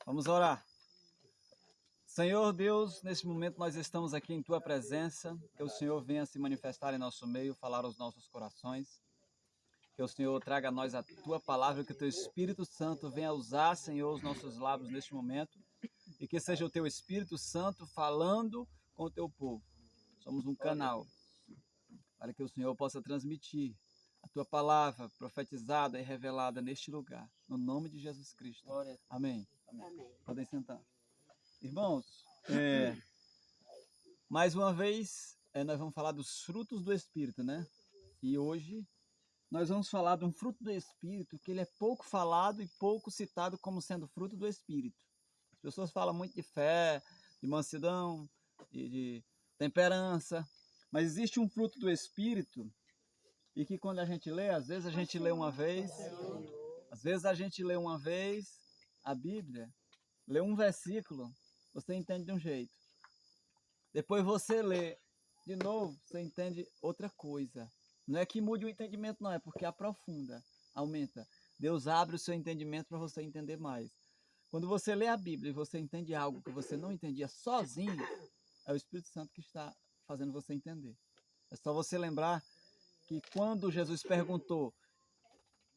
Vamos orar. Senhor Deus, neste momento nós estamos aqui em Tua presença, que o Senhor venha se manifestar em nosso meio, falar aos nossos corações, que o Senhor traga a nós a Tua palavra, que o Teu Espírito Santo venha usar, Senhor, os nossos lábios neste momento, e que seja o Teu Espírito Santo falando com o Teu povo. Somos um canal para que o Senhor possa transmitir a Tua palavra profetizada e revelada neste lugar, no nome de Jesus Cristo. Amém. Amém. Podem sentar. Irmãos, mais uma vez, nós vamos falar dos frutos do Espírito, né? E hoje nós vamos falar de um fruto do Espírito que ele é pouco falado e pouco citado como sendo fruto do Espírito. As pessoas falam muito de fé, de mansidão, de temperança, mas existe um fruto do Espírito e que quando a gente lê, às vezes a gente lê uma vez, às vezes a gente lê uma vez a Bíblia, lê um versículo, você entende de um jeito. Depois você lê de novo, você entende outra coisa. Não é que mude o entendimento, não, é porque aprofunda, aumenta. Deus abre o seu entendimento para você entender mais. Quando você lê a Bíblia e você entende algo que você não entendia sozinho, é o Espírito Santo que está fazendo você entender. É só você lembrar que quando Jesus perguntou,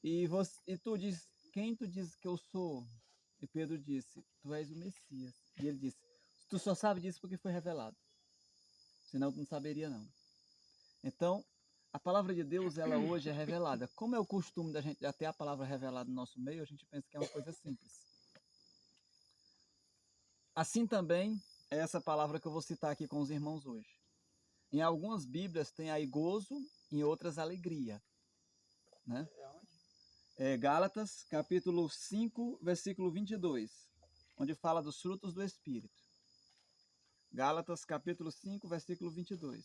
e tu diz, quem tu diz que eu sou? E Pedro disse, tu és o Messias. E ele disse, tu só sabe disso porque foi revelado. Senão tu não saberia não. Então, a palavra de Deus, ela hoje é revelada. Como é o costume da gente já ter a palavra revelada no nosso meio, a gente pensa que é uma coisa simples. Assim também é essa palavra que eu vou citar aqui com os irmãos hoje. Em algumas Bíblias tem aí gozo, em outras alegria. Né? É Gálatas, capítulo 5, versículo 22, onde fala dos frutos do Espírito. Gálatas, capítulo 5, versículo 22.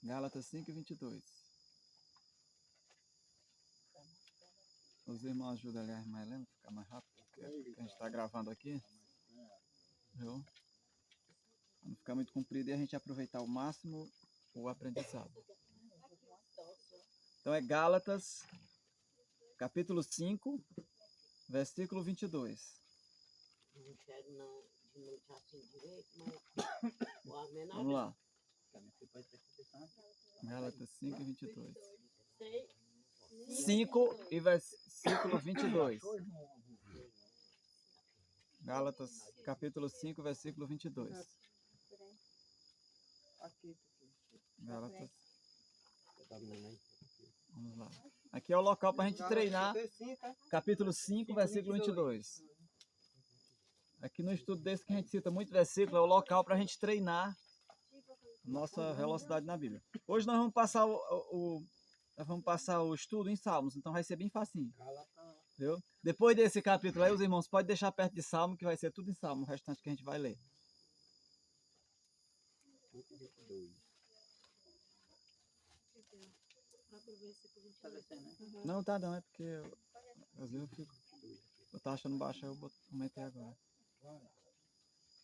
Gálatas 5, 22. Os irmãos ajudam ali a irmã Helena a ficar mais rápido, porque a gente está gravando aqui. Viu? Para não ficar muito comprido e a gente aproveitar ao máximo o aprendizado. Então é Gálatas, capítulo 5, versículo 22. Não enxergo não, de noite assim direito, mas o amém não. Vamos lá. Gálatas 5 e 22. 5 e versículo 22. Gálatas, capítulo 5, versículo 22. Gálatas. Vamos lá. Aqui é o local para a gente treinar. Capítulo 5, versículo 22. Aqui no estudo desse que a gente cita muito versículo, é o local para a gente treinar nossa velocidade na Bíblia. Hoje nós vamos passar o estudo em Salmos, então vai ser bem facinho. Viu? Depois desse capítulo aí, os irmãos podem deixar perto de Salmo, que vai ser tudo em Salmo, o restante que a gente vai ler. Não, tá não, é porque às vezes eu tava achando baixo, aí eu aumentei agora.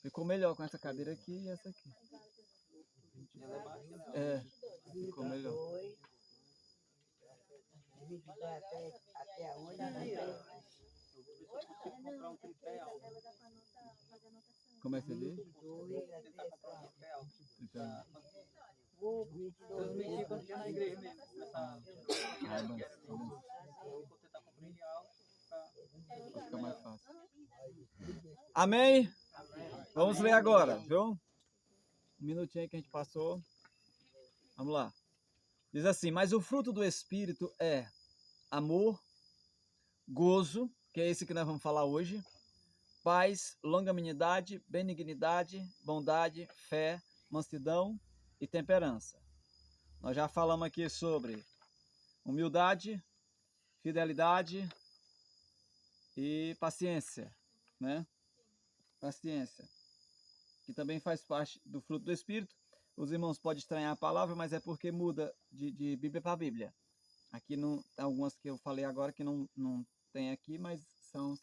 Ficou melhor com essa cadeira aqui e essa aqui. É, ficou melhor. Até onde? Como é que você diz? Então, vai ficar mais fácil. Amém? Vamos ler agora, viu? Um minutinho aí que a gente passou. Vamos lá. Diz assim, mas o fruto do Espírito é amor, gozo, que é esse que nós vamos falar hoje, paz, longanimidade, benignidade, bondade, fé, mansidão e temperança. Nós já falamos aqui sobre humildade, fidelidade e paciência, né? Paciência, que também faz parte do fruto do Espírito. Os irmãos podem estranhar a palavra, mas é porque muda de Bíblia para Bíblia. Aqui não, tem algumas que eu falei agora que não tem aqui, mas são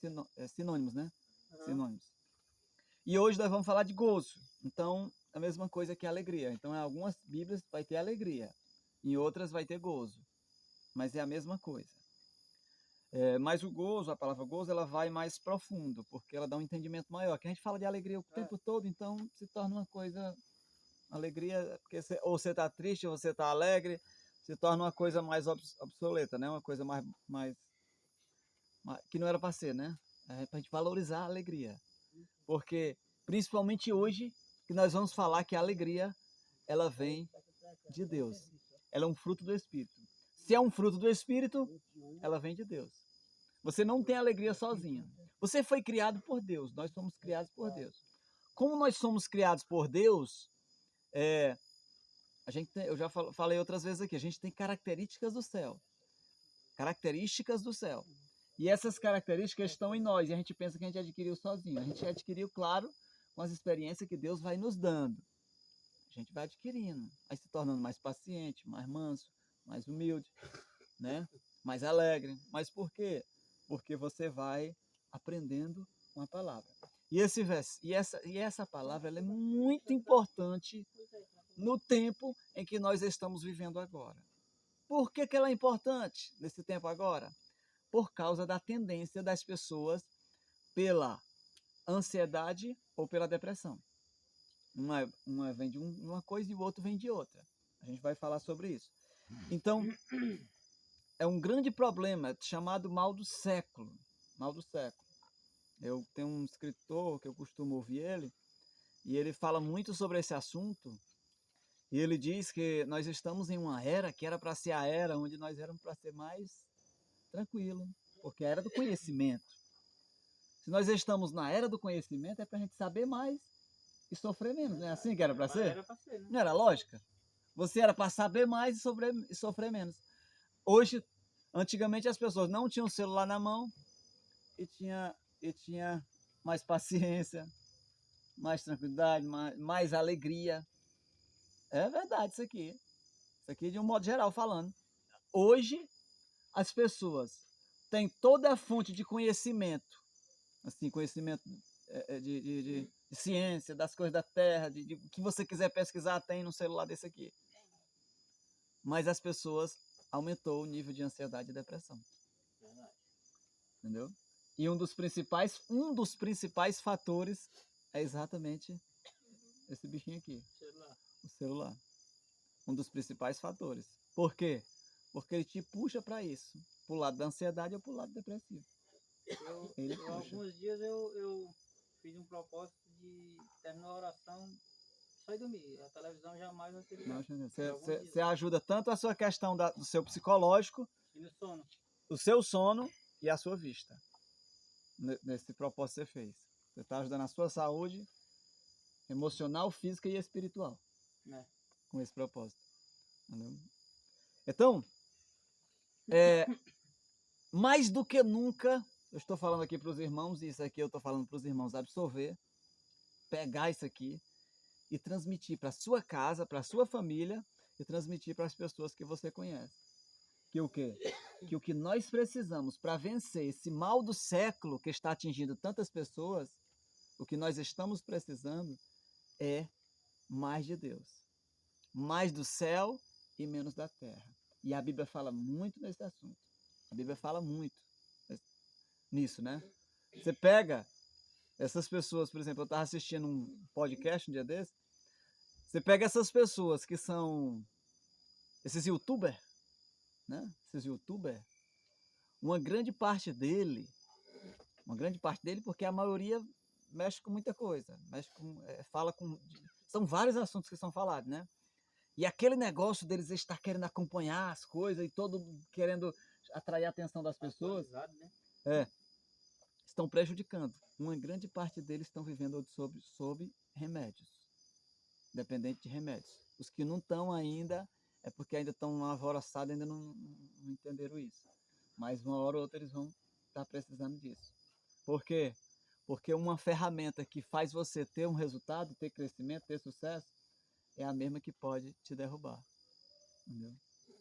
sinônimos, né? Sinônimos. E hoje nós vamos falar de gozo. Então, a mesma coisa que alegria. Então, em algumas Bíblias vai ter alegria. em outras vai ter gozo, mas é a mesma coisa. Mas o gozo, a palavra gozo, ela vai mais profundo, porque ela dá um entendimento maior. Que a gente fala de alegria o tempo todo, então se torna uma coisa, alegria, porque ou você está triste, ou você está alegre, se torna uma coisa mais obsoleta, né? Uma coisa mais que não era para ser, né? É para a gente valorizar a alegria. Porque, principalmente hoje, que nós vamos falar que a alegria, ela vem de Deus. Ela é um fruto do Espírito. Se é um fruto do Espírito, ela vem de Deus. Você não tem alegria sozinho. Você foi criado por Deus. Nós somos criados por Deus. Como nós somos criados por Deus, eu já falei outras vezes aqui, a gente tem características do céu. Características do céu. E essas características estão em nós. E a gente pensa que a gente adquiriu sozinho. A gente adquiriu, claro, com as experiências que Deus vai nos dando. A gente vai adquirindo. Vai se tornando mais paciente, mais manso, mais humilde, né? Mais alegre. Mas por quê? Porque você vai aprendendo com a palavra. E essa palavra ela é muito importante no tempo em que nós estamos vivendo agora. Por que ela é importante nesse tempo agora? Por causa da tendência das pessoas pela ansiedade ou pela depressão. Uma vem de uma coisa e o outro vem de outra. A gente vai falar sobre isso. Então, é um grande problema chamado mal do século. Mal do século. Eu tenho um escritor que eu costumo ouvir ele, e ele fala muito sobre esse assunto, e ele diz que nós estamos em uma era que era para ser a era onde nós éramos para ser mais tranquilo, porque é a era do conhecimento. Se nós estamos na era do conhecimento, é para a gente saber mais e sofrer menos. Não é assim que era para ser? Era pra ser, né? Não era lógica? Você era para saber mais e sofrer menos. Hoje, antigamente as pessoas não tinham celular na mão e tinha mais paciência, mais tranquilidade, mais alegria. É verdade isso aqui. Isso aqui de um modo geral falando. Hoje, as pessoas têm toda a fonte de conhecimento, assim, conhecimento de ciência, das coisas da Terra, de o que você quiser pesquisar, tem no celular desse aqui. Mas as pessoas aumentou o nível de ansiedade e depressão. Entendeu? E um dos principais fatores é exatamente esse bichinho aqui. O celular. Um dos principais fatores. Por quê? Porque ele te puxa para isso. Pro lado da ansiedade ou pro lado depressivo. Alguns dias eu fiz um propósito de terminar a oração só e dormir. A televisão jamais vai ser ligada. Você ajuda tanto a sua questão do seu psicológico, e no sono. o seu sono e a sua vista. Nesse propósito que você fez. Você está ajudando a sua saúde emocional, física e espiritual. Com esse propósito. Entendeu? Então, mais do que nunca, eu estou falando aqui para os irmãos, e isso aqui eu estou falando para os irmãos absorver, pegar isso aqui e transmitir para a sua casa, para a sua família e transmitir para as pessoas que você conhece. Que o quê? Que o que nós precisamos para vencer esse mal do século que está atingindo tantas pessoas, o que nós estamos precisando é mais de Deus. Mais do céu e menos da terra. E a Bíblia fala muito nesse assunto. A Bíblia fala muito nisso, né? Você pega essas pessoas, por exemplo, eu estava assistindo um podcast um dia desse, você pega essas pessoas que são esses youtubers, né? Esses youtubers, uma grande parte dele, porque a maioria mexe com muita coisa, são vários assuntos que são falados, né? E aquele negócio deles estar querendo acompanhar as coisas e todo querendo atrair a atenção das pessoas, né? Estão prejudicando. Uma grande parte deles estão vivendo sob remédios, dependente de remédios. Os que não estão ainda, é porque ainda estão alvoroçados, ainda não entenderam isso. Mas uma hora ou outra eles vão estar precisando disso. Por quê? Porque uma ferramenta que faz você ter um resultado, ter crescimento, ter sucesso, é a mesma que pode te derrubar. Entendeu?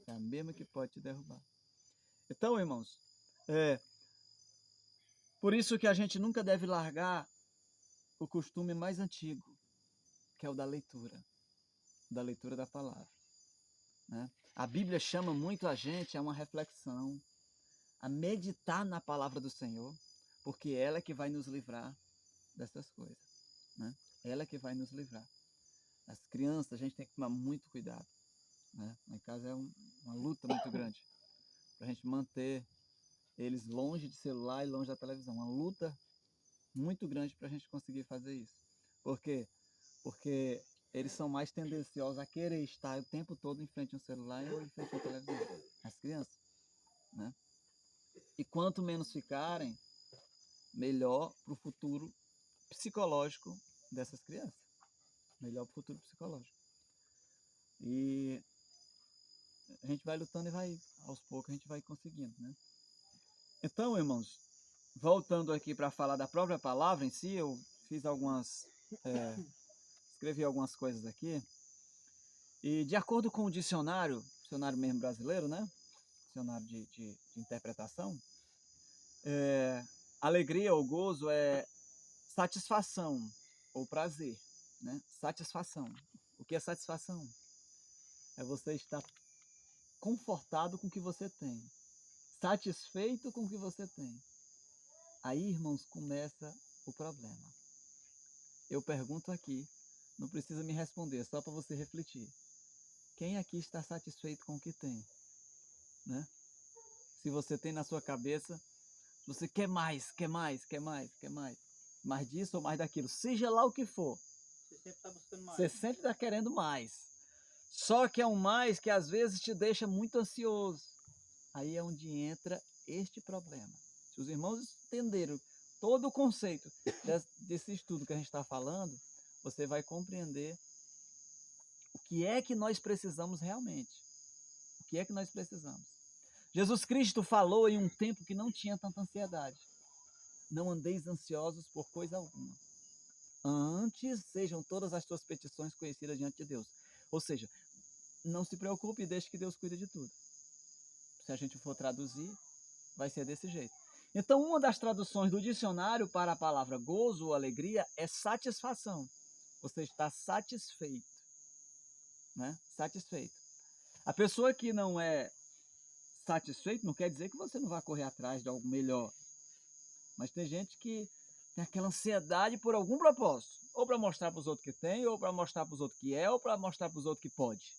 É a mesma que pode te derrubar. Então, irmãos, por isso que a gente nunca deve largar o costume mais antigo, que é o da leitura da palavra. Né? A Bíblia chama muito a gente a uma reflexão, a meditar na palavra do Senhor, porque ela é que vai nos livrar dessas coisas, né? Ela é que vai nos livrar. As crianças, a gente tem que tomar muito cuidado, né? Lá em casa é uma luta muito grande para a gente manter eles longe de celular e longe da televisão. Uma luta muito grande para a gente conseguir fazer isso. Por quê? Porque eles são mais tendenciosos a querer estar o tempo todo em frente ao celular ou em frente à televisão. As crianças, né? E quanto menos ficarem, melhor para o futuro psicológico dessas crianças. Melhor para o futuro psicológico. E a gente vai lutando e vai, aos poucos, a gente vai conseguindo, né? Então, irmãos, voltando aqui para falar da própria palavra em si, eu fiz escrevi algumas coisas aqui. E de acordo com o dicionário mesmo brasileiro, né? Dicionário de interpretação, alegria ou gozo é satisfação ou prazer, né? Satisfação. O que é satisfação? É você estar confortado com o que você tem, satisfeito com o que você tem. Aí, irmãos, começa o problema. Eu pergunto aqui, não precisa me responder, só para você refletir. Quem aqui está satisfeito com o que tem? Né? Se você tem na sua cabeça, você quer mais, quer mais, quer mais, quer mais. Mais disso ou mais daquilo, seja lá o que for. Você sempre está buscando mais. Você sempre está querendo mais. Só que é um mais que às vezes te deixa muito ansioso. Aí é onde entra este problema. Se os irmãos entenderam todo o conceito desse estudo que a gente está falando, você vai compreender o que é que nós precisamos realmente. O que é que nós precisamos. Jesus Cristo falou em um tempo que não tinha tanta ansiedade. Não andeis ansiosos por coisa alguma. Antes sejam todas as suas petições conhecidas diante de Deus. Ou seja, não se preocupe e deixe que Deus cuide de tudo. Se a gente for traduzir, vai ser desse jeito. Então, uma das traduções do dicionário para a palavra gozo ou alegria é satisfação. Você está satisfeito, né? Satisfeito. A pessoa que não é satisfeito não quer dizer que você não vai correr atrás de algo melhor. Mas tem gente que tem aquela ansiedade por algum propósito. Ou para mostrar para os outros que tem, ou para mostrar para os outros que é, ou para mostrar para os outros que pode.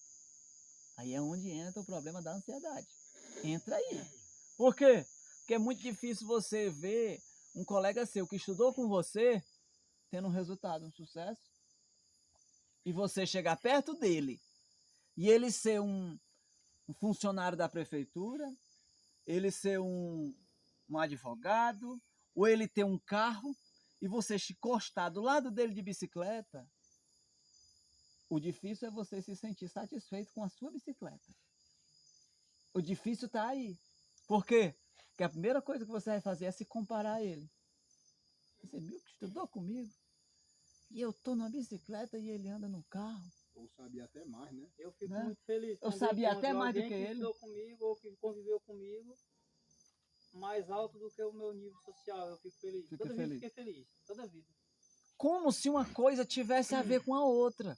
Aí é onde entra o problema da ansiedade. Entra aí. Por quê? Porque é muito difícil você ver um colega seu que estudou com você tendo um resultado, um sucesso, e você chegar perto dele e ele ser um funcionário da prefeitura, ele ser um advogado, ou ele ter um carro, e você encostar do lado dele de bicicleta. O difícil é você se sentir satisfeito com a sua bicicleta. O difícil está aí. Por quê? Porque a primeira coisa que você vai fazer é se comparar a ele. Você viu que estudou comigo? E eu estou numa bicicleta e ele anda no carro. Ou sabia até mais, né? Eu fico Né? muito feliz. Eu quando sabia encontro até mais do alguém que ele. estudou comigo ou que conviveu comigo mais alto do que o meu nível social. Eu fico feliz. Fica Toda feliz. vida fiquei feliz. Toda vida. Como se uma coisa tivesse a ver com a outra.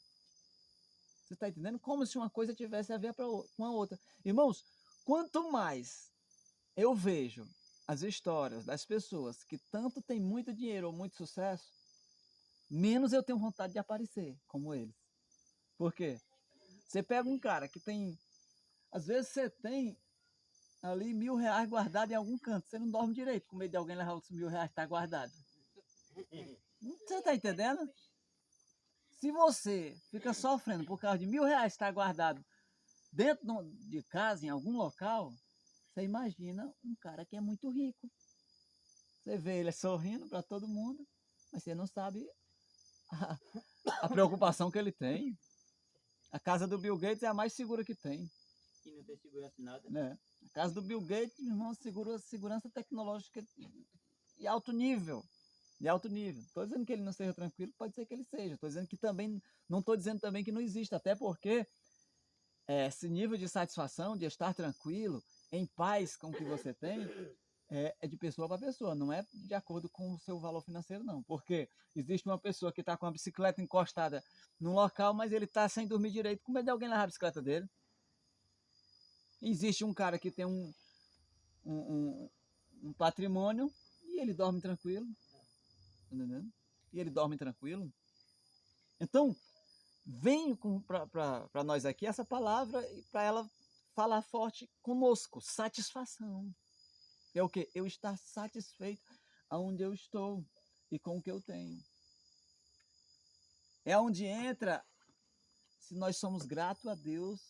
Você está entendendo? Como se uma coisa tivesse a ver com a outra. Irmãos, quanto mais eu vejo as histórias das pessoas que tanto têm muito dinheiro ou muito sucesso, menos eu tenho vontade de aparecer como eles. Por quê? Você pega um cara que tem... Às vezes você tem ali R$1.000 guardado em algum canto. Você não dorme direito com medo de alguém levar os R$1.000 que está guardado. Você está entendendo? Se você fica sofrendo por causa de R$1.000 que está guardado dentro de casa, em algum local, você imagina um cara que é muito rico. Você vê ele sorrindo para todo mundo, mas você não sabe a preocupação que ele tem. A casa do Bill Gates é a mais segura que tem. E não tem segurança em nada. Né? A casa do Bill Gates, meu irmão, segura segurança tecnológica de alto nível. De alto nível. Estou dizendo que ele não seja tranquilo, pode ser que ele seja. Estou dizendo que também, não estou dizendo também que não existe, até porque esse nível de satisfação, de estar tranquilo, em paz com o que você tem, é de pessoa para pessoa, não é de acordo com o seu valor financeiro, não. Porque existe uma pessoa que está com a bicicleta encostada num local, mas ele está sem dormir direito, com medo de alguém levar a bicicleta dele. Existe um cara que tem um patrimônio e ele dorme tranquilo. Tá entendendo? E ele dorme tranquilo. Então, venho para nós aqui essa palavra para ela falar forte conosco, satisfação. É o quê? Eu estar satisfeito aonde eu estou e com o que eu tenho. É onde entra se nós somos gratos a Deus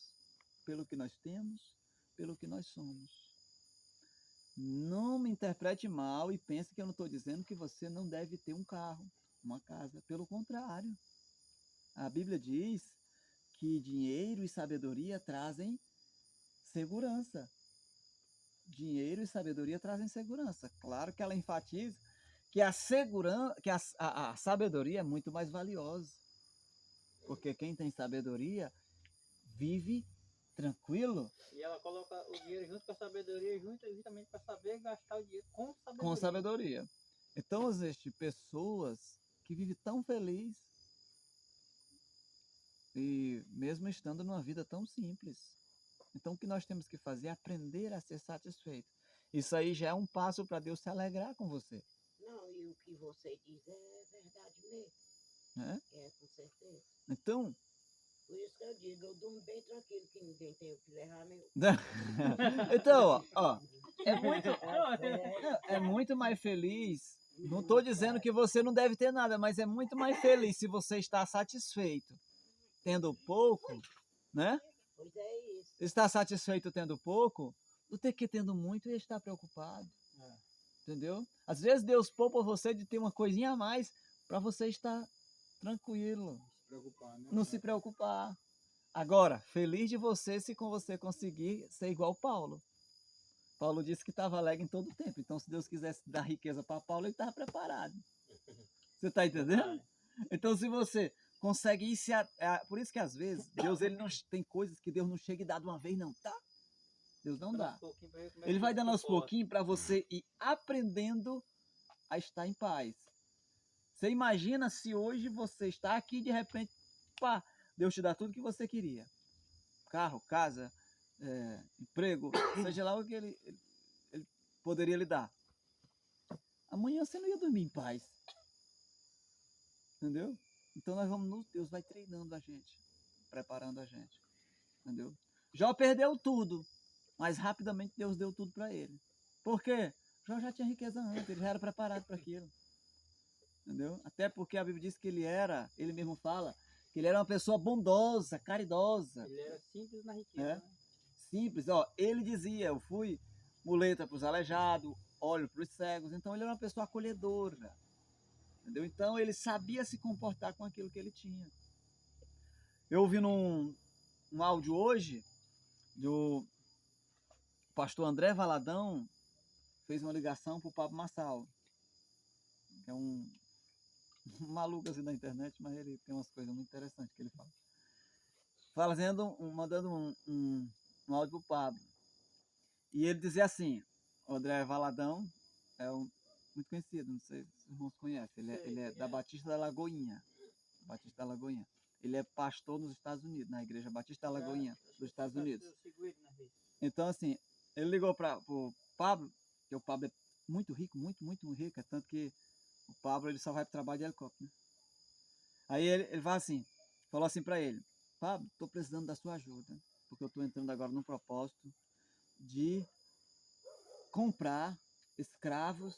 pelo que nós temos, pelo que nós somos. Não me interprete mal e pense que eu não estou dizendo que você não deve ter um carro, uma casa. Pelo contrário. A Bíblia diz que dinheiro e sabedoria trazem segurança. Dinheiro e sabedoria trazem segurança. Claro que ela enfatiza que a segurança, que a sabedoria é muito mais valiosa. Porque quem tem sabedoria vive tranquilo. E ela coloca o dinheiro junto com a sabedoria, justamente para saber gastar o dinheiro com sabedoria. Com sabedoria. Então existem pessoas que vivem tão felizes e mesmo estando numa vida tão simples. Então o que nós temos que fazer é aprender a ser satisfeito. Isso aí já é um passo para Deus se alegrar com você. Não, e o que você diz é verdade mesmo. Né? É, com certeza. Então, por isso que eu digo, eu durmo bem tranquilo, que ninguém tem o que levar meu. então, ó, é muito mais feliz. Não estou dizendo que você não deve ter nada, mas é muito mais feliz se você está satisfeito tendo pouco, né? Pois é isso. Estar satisfeito tendo pouco, do que tendo muito e estar preocupado. Entendeu? Às vezes Deus poupa você de ter uma coisinha a mais para você estar tranquilo. Preocupar, né? Não se preocupar. Agora, feliz de você se com você conseguir ser igual Paulo. Paulo disse que estava alegre em todo o tempo. Então, se Deus quisesse dar riqueza para Paulo, ele estava preparado. Você está entendendo? Então, se você consegue ir se... Por isso que às vezes, Deus ele não tem coisas que Deus não chega e dá de uma vez, não, tá? Deus não dá. Ele vai dando aos pouquinhos para você ir aprendendo a estar em paz. Você imagina se hoje você está aqui e de repente, pá, Deus te dá tudo que você queria. Carro, casa, emprego, seja lá o que ele poderia lhe dar. Amanhã você não ia dormir em paz. Entendeu? Então nós vamos, Deus vai treinando a gente, preparando a gente. Entendeu? Jó perdeu tudo, mas rapidamente Deus deu tudo para ele. Por quê? Jó já tinha riqueza antes, ele já era preparado para aquilo. Entendeu? Até porque a Bíblia diz que ele mesmo fala, que ele era uma pessoa bondosa, caridosa. Ele era simples na riqueza. Né? Simples, ó. Ele dizia, eu fui muleta para os aleijados, óleo para os cegos. Então ele era uma pessoa acolhedora. Entendeu? Então ele sabia se comportar com aquilo que ele tinha. Eu ouvi um áudio hoje do pastor André Valadão, fez uma ligação para o Pablo Marçal, que é um maluco assim da internet, mas ele tem umas coisas muito interessantes que ele fala. Mandando um áudio para o Pablo. E ele dizia assim, o André Valadão é muito conhecido, não sei se os irmãos conhecem, ele é da Batista da Lagoinha. Batista da Lagoinha. Ele é pastor nos Estados Unidos, na Igreja Batista da Lagoinha, dos Estados Unidos. Então, assim, ele ligou para o Pablo, que o Pablo é muito rico, muito rico, é tanto que o Pablo ele só vai para o trabalho de helicóptero. Né? Aí ele falou assim para ele, Pablo, estou precisando da sua ajuda, porque eu estou entrando agora num propósito de comprar escravos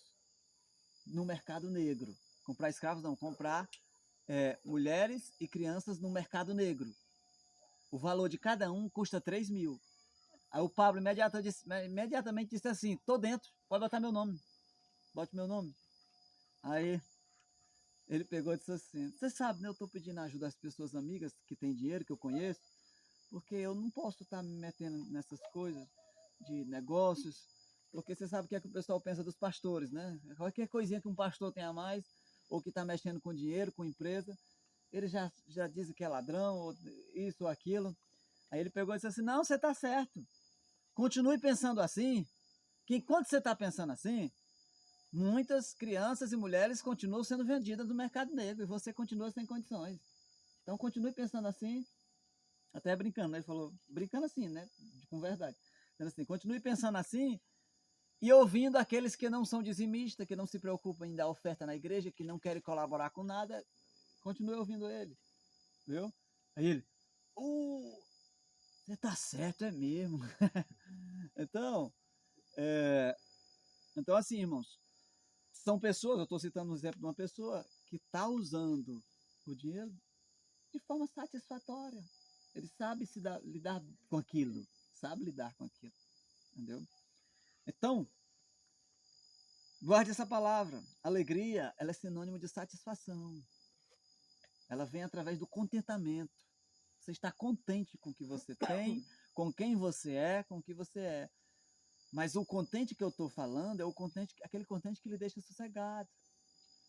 no mercado negro. Comprar escravos não, comprar mulheres e crianças no mercado negro. O valor de cada um custa 3 mil. Aí o Pablo imediatamente disse assim, tô dentro, pode botar meu nome. Bote meu nome. Aí ele pegou e disse assim, você sabe, né, eu estou pedindo ajuda às pessoas amigas que têm dinheiro, que eu conheço, porque eu não posso estar me metendo nessas coisas de negócios, porque você sabe o que é que o pessoal pensa dos pastores, né? Qualquer coisinha que um pastor tenha a mais, ou que está mexendo com dinheiro, com empresa, ele já diz que é ladrão, ou isso ou aquilo. Aí ele pegou e disse assim, não, você está certo. Continue pensando assim, que enquanto você está pensando assim, muitas crianças e mulheres continuam sendo vendidas no mercado negro e você continua sem condições. Então continue pensando assim, até brincando, né? Ele falou, brincando assim, né? Com verdade. Dizendo assim, continue pensando assim e ouvindo aqueles que não são dizimistas, que não se preocupam em dar oferta na igreja, que não querem colaborar com nada, continue ouvindo ele, viu? Aí ele, você tá certo, é mesmo. Então, então assim, irmãos, são pessoas, eu estou citando um exemplo de uma pessoa que está usando o dinheiro de forma satisfatória. Ele sabe lidar com aquilo, sabe lidar com aquilo, entendeu? Então, guarde essa palavra. Alegria, ela é sinônimo de satisfação. Ela vem através do contentamento. Você está contente com o que você tem, com quem você é, com o que você é. Mas o contente que eu estou falando é aquele contente que lhe deixa sossegado.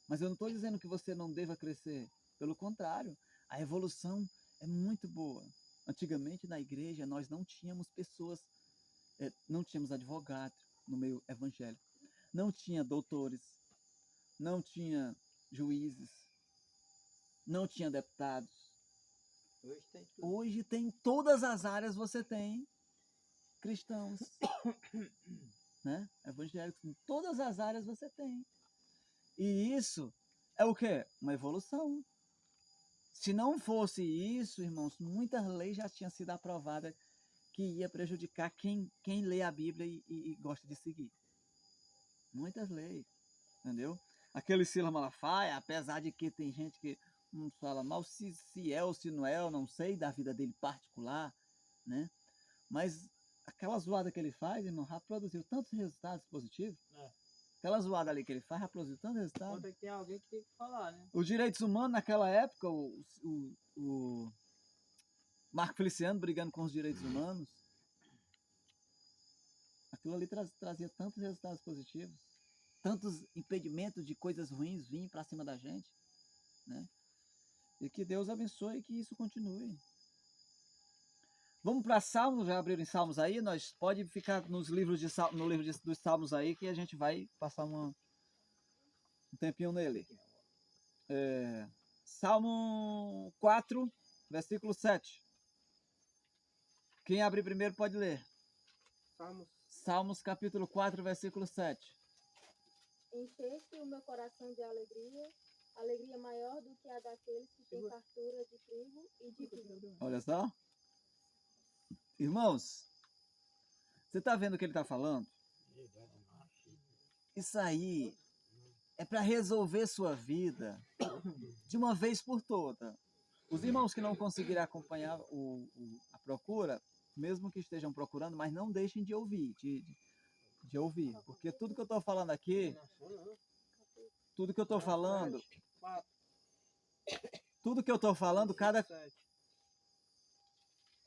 Mas eu não estou dizendo que você não deva crescer. Pelo contrário, a evolução é muito boa. Antigamente, na igreja, nós não tínhamos pessoas, não tínhamos advogado no meio evangélico, não tinha doutores, não tinha juízes, não tinha deputados. Hoje tem tudo. Hoje tem todas as áreas, você tem cristãos, né? Evangélicos, em todas as áreas você tem. E isso é o quê? Uma evolução. Se não fosse isso, irmãos, muitas leis já tinham sido aprovadas que ia prejudicar quem lê a Bíblia e gosta de seguir. Muitas leis, entendeu? Aquele Silas Malafaia, apesar de que tem gente que não fala mal, se é ou se não é, eu não sei da vida dele particular, né? Mas aquela zoada que ele faz, irmão, já produziu tantos resultados positivos. Aquela zoada ali que ele faz já produziu tantos resultados. Conta que tem alguém que tem que falar, né? Os direitos humanos, naquela época, o Marco Feliciano brigando com os direitos humanos, aquilo ali trazia tantos resultados positivos, tantos impedimentos de coisas ruins virem para cima da gente, né? E que Deus abençoe e que isso continue. Vamos para Salmos, já abriram em Salmos aí? Nós pode ficar nos livros no livro dos Salmos aí que a gente vai passar um tempinho nele. Salmo 4, versículo 7. Quem abrir primeiro pode ler. Salmos capítulo 4, versículo 7. Encheste o meu coração de alegria, alegria maior do que a daqueles que têm fartura de trigo e de vinho. Olha só. Irmãos, você está vendo o que ele está falando? Isso aí é para resolver sua vida de uma vez por toda. Os irmãos que não conseguirem acompanhar a procura, mesmo que estejam procurando, mas não deixem de ouvir, de ouvir. Porque tudo que eu estou falando aqui, tudo que eu estou falando, cada...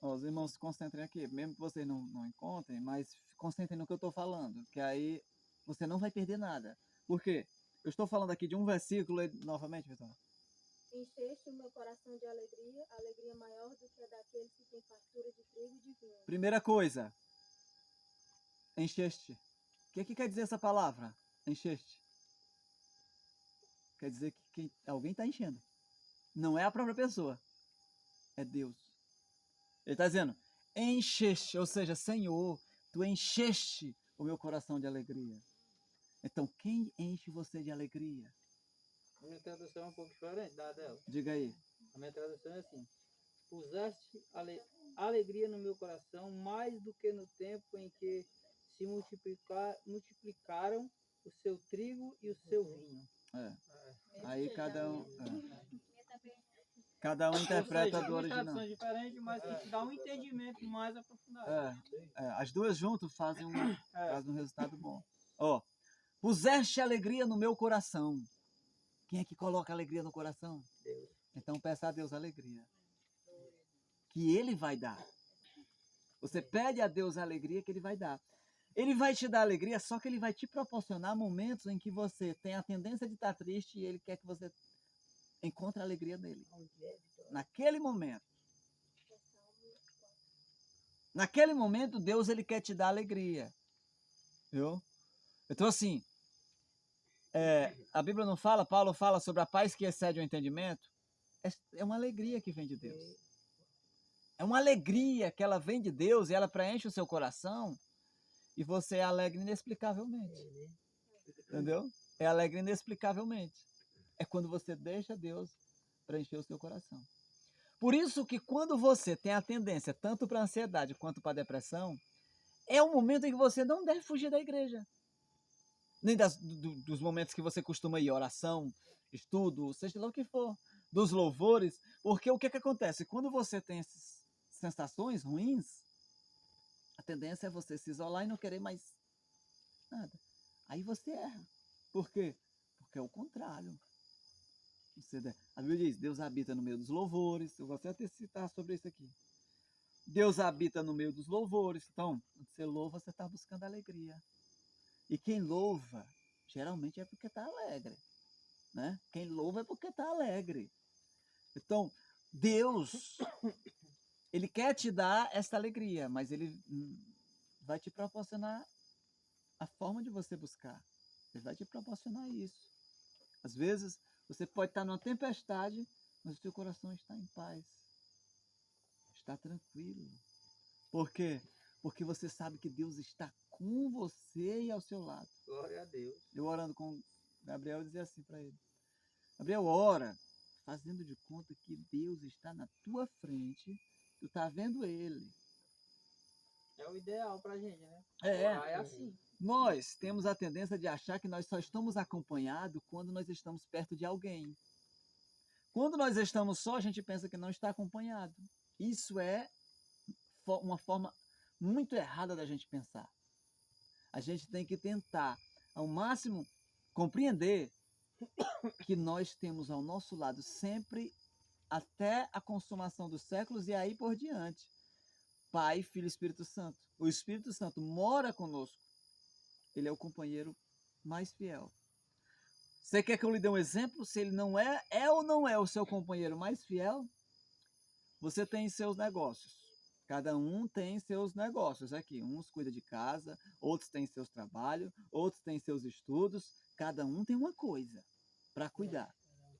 Os irmãos se concentrem aqui, mesmo que vocês não encontrem, mas concentrem no que eu estou falando, que aí você não vai perder nada. Por quê? Eu estou falando aqui de um versículo, novamente, Vitor. Encheste o meu coração de alegria, alegria maior do que a daqueles que têm fartura de trigo e de vinho. Primeira coisa, encheste. O que quer dizer essa palavra? Encheste. Quer dizer que alguém está enchendo. Não é a própria pessoa, é Deus. Ele está dizendo, encheste, ou seja, Senhor, tu encheste o meu coração de alegria. Então, quem enche você de alegria? A minha tradução é um pouco diferente da dela. Diga aí. A minha tradução é assim: puseste alegria no meu coração mais do que no tempo em que se multiplicaram o seu trigo e o seu vinho. Aí cada um interpreta do original. Traduções diferentes, mas que dá um entendimento mais aprofundado. As duas juntas fazem um resultado bom. Puseste alegria no meu coração. Quem é que coloca alegria no coração? Deus. Então peça a Deus alegria. Que Ele vai dar. Você pede a Deus a alegria que Ele vai dar. Ele vai te dar alegria, só que Ele vai te proporcionar momentos em que você tem a tendência de estar triste e Ele quer que você encontre a alegria nele. Naquele momento. Naquele momento, Deus ele quer te dar alegria. Viu? Então, assim, a Bíblia não fala, Paulo fala sobre a paz que excede o entendimento. É uma alegria que vem de Deus. É uma alegria que ela vem de Deus e ela preenche o seu coração. e você é alegre inexplicavelmente. É, né? Entendeu? É alegre inexplicavelmente. É quando você deixa Deus preencher o seu coração. Por isso que quando você tem a tendência tanto para a ansiedade quanto para a depressão, é o momento em que você não deve fugir da igreja. Nem dos momentos que você costuma ir, oração, estudo, seja lá o que for, dos louvores, porque o que acontece? Quando você tem essas sensações ruins, a tendência é você se isolar e não querer mais nada. Aí você erra. Por quê? Porque é o contrário. A Bíblia diz, Deus habita no meio dos louvores. Eu gosto até de citar sobre isso aqui. Deus habita no meio dos louvores. Então, quando você louva, você está buscando alegria. E quem louva, geralmente é porque está alegre. Né? Quem louva é porque está alegre. Então, Deus, Ele quer te dar esta alegria, mas Ele vai te proporcionar a forma de você buscar. Ele vai te proporcionar isso. Às vezes, você pode estar numa tempestade, mas o seu coração está em paz. Está tranquilo. Por quê? Porque você sabe que Deus está com você e ao seu lado. Glória a Deus. Eu orando com o Gabriel, eu dizia assim para ele. Gabriel, ora, fazendo de conta que Deus está na tua frente, tu está vendo Ele. É o ideal pra gente, né? É. Orar é assim. Nós temos a tendência de achar que nós só estamos acompanhados quando nós estamos perto de alguém. Quando nós estamos só, a gente pensa que não está acompanhado. Isso é uma forma muito errada da gente pensar. A gente tem que tentar, ao máximo, compreender que nós temos ao nosso lado sempre, até a consumação dos séculos e aí por diante, Pai, Filho e Espírito Santo. O Espírito Santo mora conosco. Ele é o companheiro mais fiel. Você quer que eu lhe dê um exemplo? Se ele não é ou não é o seu companheiro mais fiel, você tem seus negócios. Cada um tem seus negócios aqui. Uns cuidam de casa, outros têm seus trabalhos, outros têm seus estudos. Cada um tem uma coisa para cuidar.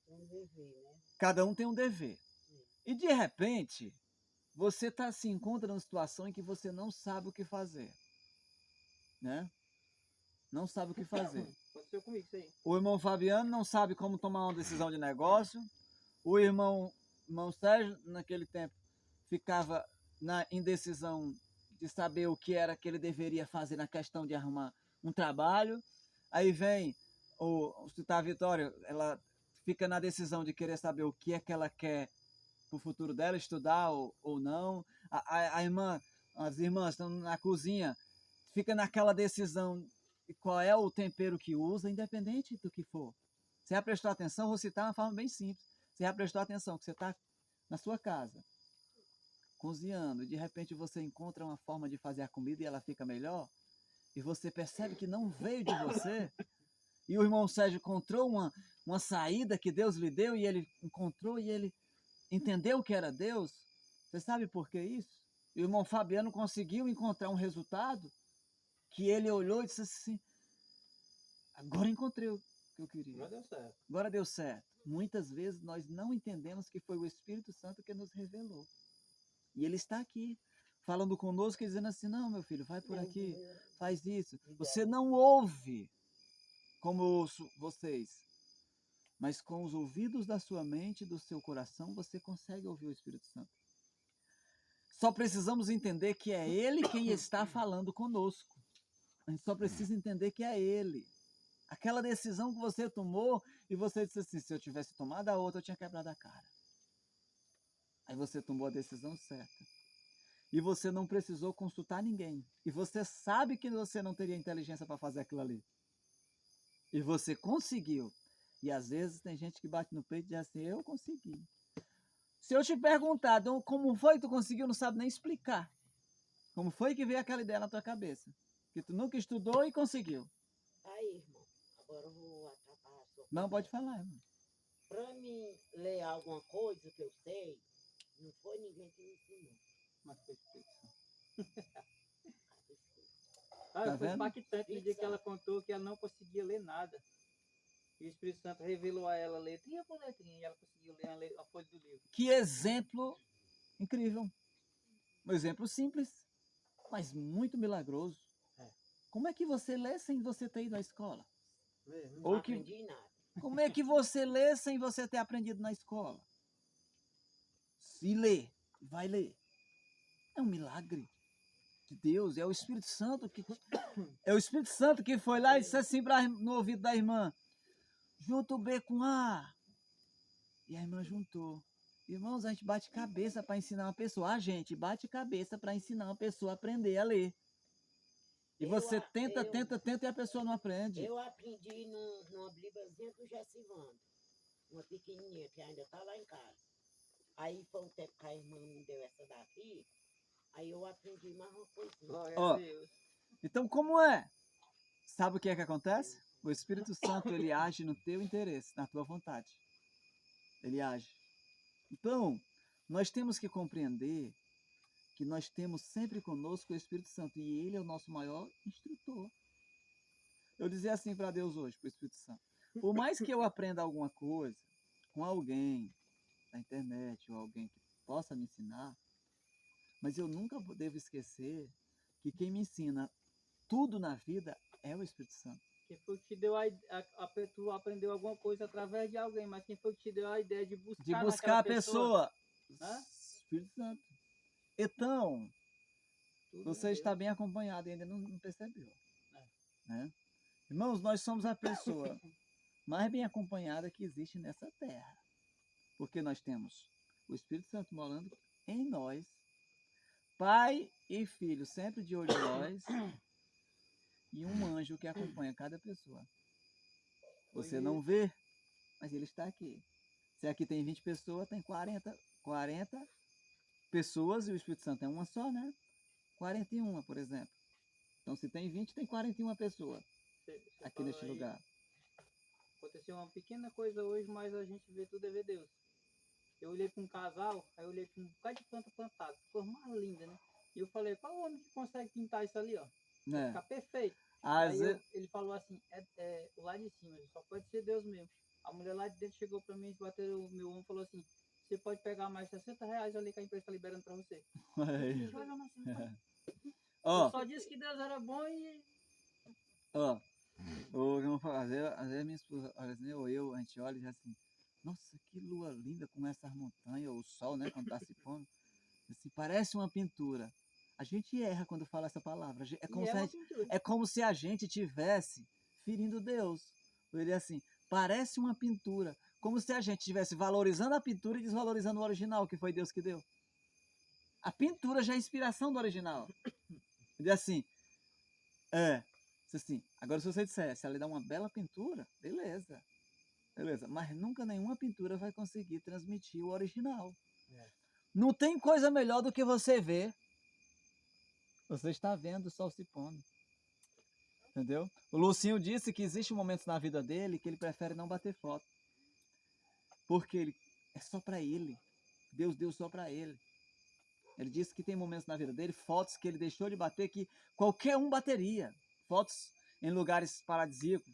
Tem um dever, né? Cada um tem um dever. E de repente, você se encontra numa situação em que você não sabe o que fazer. Né? Não sabe o que fazer. Aconteceu comigo isso aí. O irmão Fabiano não sabe como tomar uma decisão de negócio. O irmão Sérgio, naquele tempo, ficava na indecisão de saber o que era que ele deveria fazer na questão de arrumar um trabalho. Aí vem citar a Vitória, ela fica na decisão de querer saber o que é que ela quer para o futuro dela, estudar ou não. As irmãs estão na cozinha, fica naquela decisão de qual é o tempero que usa, independente do que for. Você já prestou atenção? Vou citar uma forma bem simples. Você já prestou atenção que você está na sua casa, cozinhando, e de repente você encontra uma forma de fazer a comida e ela fica melhor, e você percebe que não veio de você, e o irmão Sérgio encontrou uma saída que Deus lhe deu, e ele encontrou, e ele entendeu que era Deus. Você sabe por que isso? E o irmão Fabiano conseguiu encontrar um resultado que ele olhou e disse assim, agora encontrei o que eu queria. Agora deu certo. Agora deu certo. Muitas vezes nós não entendemos que foi o Espírito Santo que nos revelou. E ele está aqui, falando conosco e dizendo assim, não, meu filho, vai por aqui, faz isso. Você não ouve como eu ouço vocês, mas com os ouvidos da sua mente e do seu coração, você consegue ouvir o Espírito Santo. Só precisamos entender que é Ele quem está falando conosco. A gente só precisa entender que é Ele. Aquela decisão que você tomou e você disse assim, se eu tivesse tomado a outra, eu tinha quebrado a cara. Aí você tomou a decisão certa. E você não precisou consultar ninguém. E você sabe que você não teria inteligência para fazer aquilo ali. E você conseguiu. E às vezes tem gente que bate no peito e diz assim, eu consegui. Se eu te perguntar então, como foi que tu conseguiu, não sabe nem explicar. Como foi que veio aquela ideia na tua cabeça? Que tu nunca estudou e conseguiu. Aí, irmão, agora eu vou atrapalhar a sua Não, conversa. pode falar, irmão. Para mim ler alguma coisa que eu sei, não foi ninguém que me ensinou. Mas foi explicação. Tá Foi vendo? impactante no dia que ela contou que ela não conseguia ler nada. E o Espírito Santo revelou a ela letrinha por letrinha e ela conseguiu ler a folha do livro. Que exemplo incrível. Um exemplo simples, mas muito milagroso. Como é que você lê sem você ter ido à escola? Não Ou que, aprendi nada. como é que você lê sem você ter aprendido na escola? Se lê, vai ler. É um milagre de Deus, é o Espírito Santo que foi lá e disse assim no ouvido da irmã: junta o B com A. E a irmã juntou. Irmãos, a gente bate cabeça para ensinar uma pessoa. A gente bate cabeça para ensinar uma pessoa a aprender a ler. E você tenta e a pessoa não aprende. Eu aprendi numa Bíbliazinha do Gessivando, uma pequenininha que ainda está lá em casa. Aí foi o tempo que a irmã me deu essa daqui, aí eu aprendi mais uma coisinha. Glória Ó. a Deus. Então, como é? Sabe o que é que acontece? O Espírito Santo, ele age no teu interesse, na tua vontade. Ele age. Então, nós temos que compreender que nós temos sempre conosco o Espírito Santo e ele é o nosso maior instrutor. Eu dizia assim para Deus hoje, para o Espírito Santo: por mais que eu aprenda alguma coisa com alguém na internet ou alguém que possa me ensinar, mas eu nunca devo esquecer que quem me ensina tudo na vida é o Espírito Santo. Quem foi que te deu tu aprendeu alguma coisa através de alguém, mas quem foi que te deu a ideia de buscar De buscar naquela a pessoa. Hã? Espírito Santo. Então, Tudo você de está Deus. bem acompanhado e ainda não percebeu. Né? Irmãos, nós somos a pessoa mais bem acompanhada que existe nessa terra. Porque nós temos o Espírito Santo morando em nós, Pai e Filho sempre de olho em nós, e um anjo que acompanha cada pessoa. Você não vê, mas ele está aqui. Se aqui tem 20 pessoas, tem 40 pessoas e o Espírito Santo é uma só, né? 41, por exemplo. Então, se tem 20, tem 41 pessoas Você aqui neste falou aí, lugar. aconteceu uma pequena coisa hoje, mas a gente vê tudo é ver Deus. Eu olhei para um casal, aí eu olhei para um bocado de planta plantada, cor mais linda, né? E eu falei: qual homem que consegue pintar isso ali, ó? Vai Né? ficar perfeito. Às Aí vezes, ele falou assim: o lá de cima, só pode ser Deus mesmo. A mulher lá de dentro chegou para mim, bateu o meu ombro e falou assim: você pode pegar mais R$ 60 ali que a empresa está liberando para você. Eu fiquei olhando assim, eu ó, só disse que Deus era bom e ó, às vezes minha esposa, olha assim, ou eu, a gente olha e diz assim: nossa, que lua linda com essas montanhas, o sol, né, quando está se pondo, assim, parece uma pintura. A gente erra quando fala essa palavra. uma pintura. É como se a gente tivesse ferindo Deus. Ele assim, parece uma pintura, como se a gente estivesse valorizando a pintura e desvalorizando o original, que foi Deus que deu. A pintura já é a inspiração do original. Ele assim, assim, agora se você dissesse, ela dá uma bela pintura, beleza. Beleza, mas nunca nenhuma pintura vai conseguir transmitir o original. Não tem coisa melhor do que você ver. Você está vendo o sol se pondo. Entendeu? O Lucinho disse que existe momentos na vida dele que ele prefere não bater foto. Porque ele é só para ele. Deus deu só para ele. Ele disse que tem momentos na vida dele, fotos que ele deixou de bater que qualquer um bateria. Fotos em lugares paradisíacos.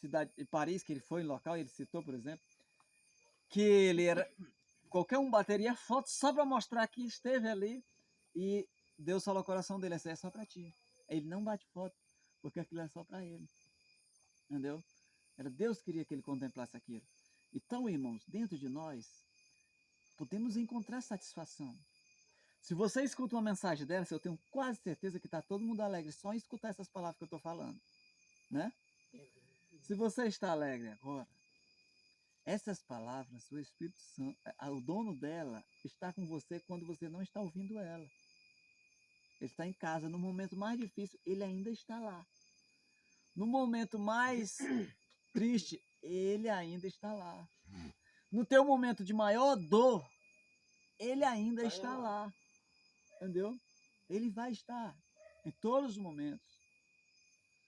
Cidade de Paris, que ele foi em local, ele citou, por exemplo, que ele era... Qualquer um bateria foto só para mostrar que esteve ali e Deus falou ao coração dele: essa é só para ti. Ele não bate foto, porque aquilo é só para ele. Entendeu? Era Deus que queria que ele contemplasse aquilo. Então, irmãos, dentro de nós, podemos encontrar satisfação. Se você escuta uma mensagem dessa, eu tenho quase certeza que está todo mundo alegre só em escutar essas palavras que eu estou falando. Né? Se você está alegre agora, essas palavras, o Espírito Santo, o dono dela, está com você quando você não está ouvindo ela. Ele está em casa, no momento mais difícil, ele ainda está lá. No momento mais triste, ele ainda está lá. No teu momento de maior dor, ele ainda está lá. Entendeu? Ele vai estar em todos os momentos,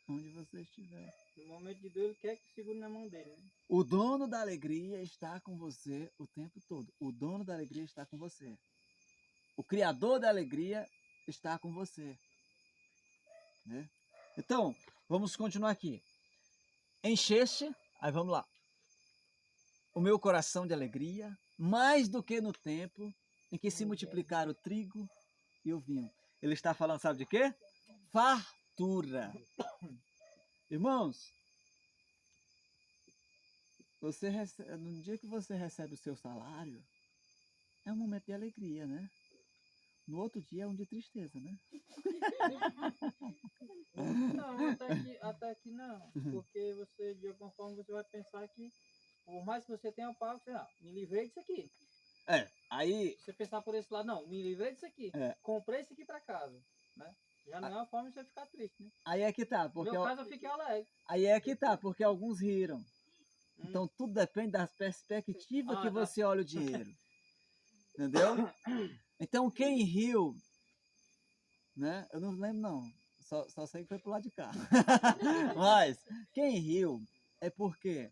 onde você estiver. No momento de dor, ele quer que segure na mão dele, né? O dono da alegria está com você o tempo todo. O dono da alegria está com você. O Criador da alegria está com você. Né? Então, vamos continuar aqui. Encheste, aí vamos lá. O meu coração de alegria, mais do que no tempo em que se multiplicaram o trigo e o vinho. Ele está falando, sabe de quê? fartura. Irmãos, no dia que você recebe o seu salário, é um momento de alegria, né? No outro dia é um de tristeza, né? Não, até aqui não. Porque você, de alguma forma, você vai pensar que, por mais que você tenha pago, você, não, me livrei disso aqui. Aí... Você pensar por esse lado, não, me livrei disso aqui. Comprei isso aqui para casa, né? Já não é uma forma de você ficar triste, né? Aí é que tá, porque... No meu caso, eu fiquei alegre. Aí é que tá, porque alguns riram. Então tudo depende da perspectiva que você olha o dinheiro. Entendeu? Então quem riu, né? Eu não lembro não. Só sei que foi pro lado de cá. Mas quem riu é porque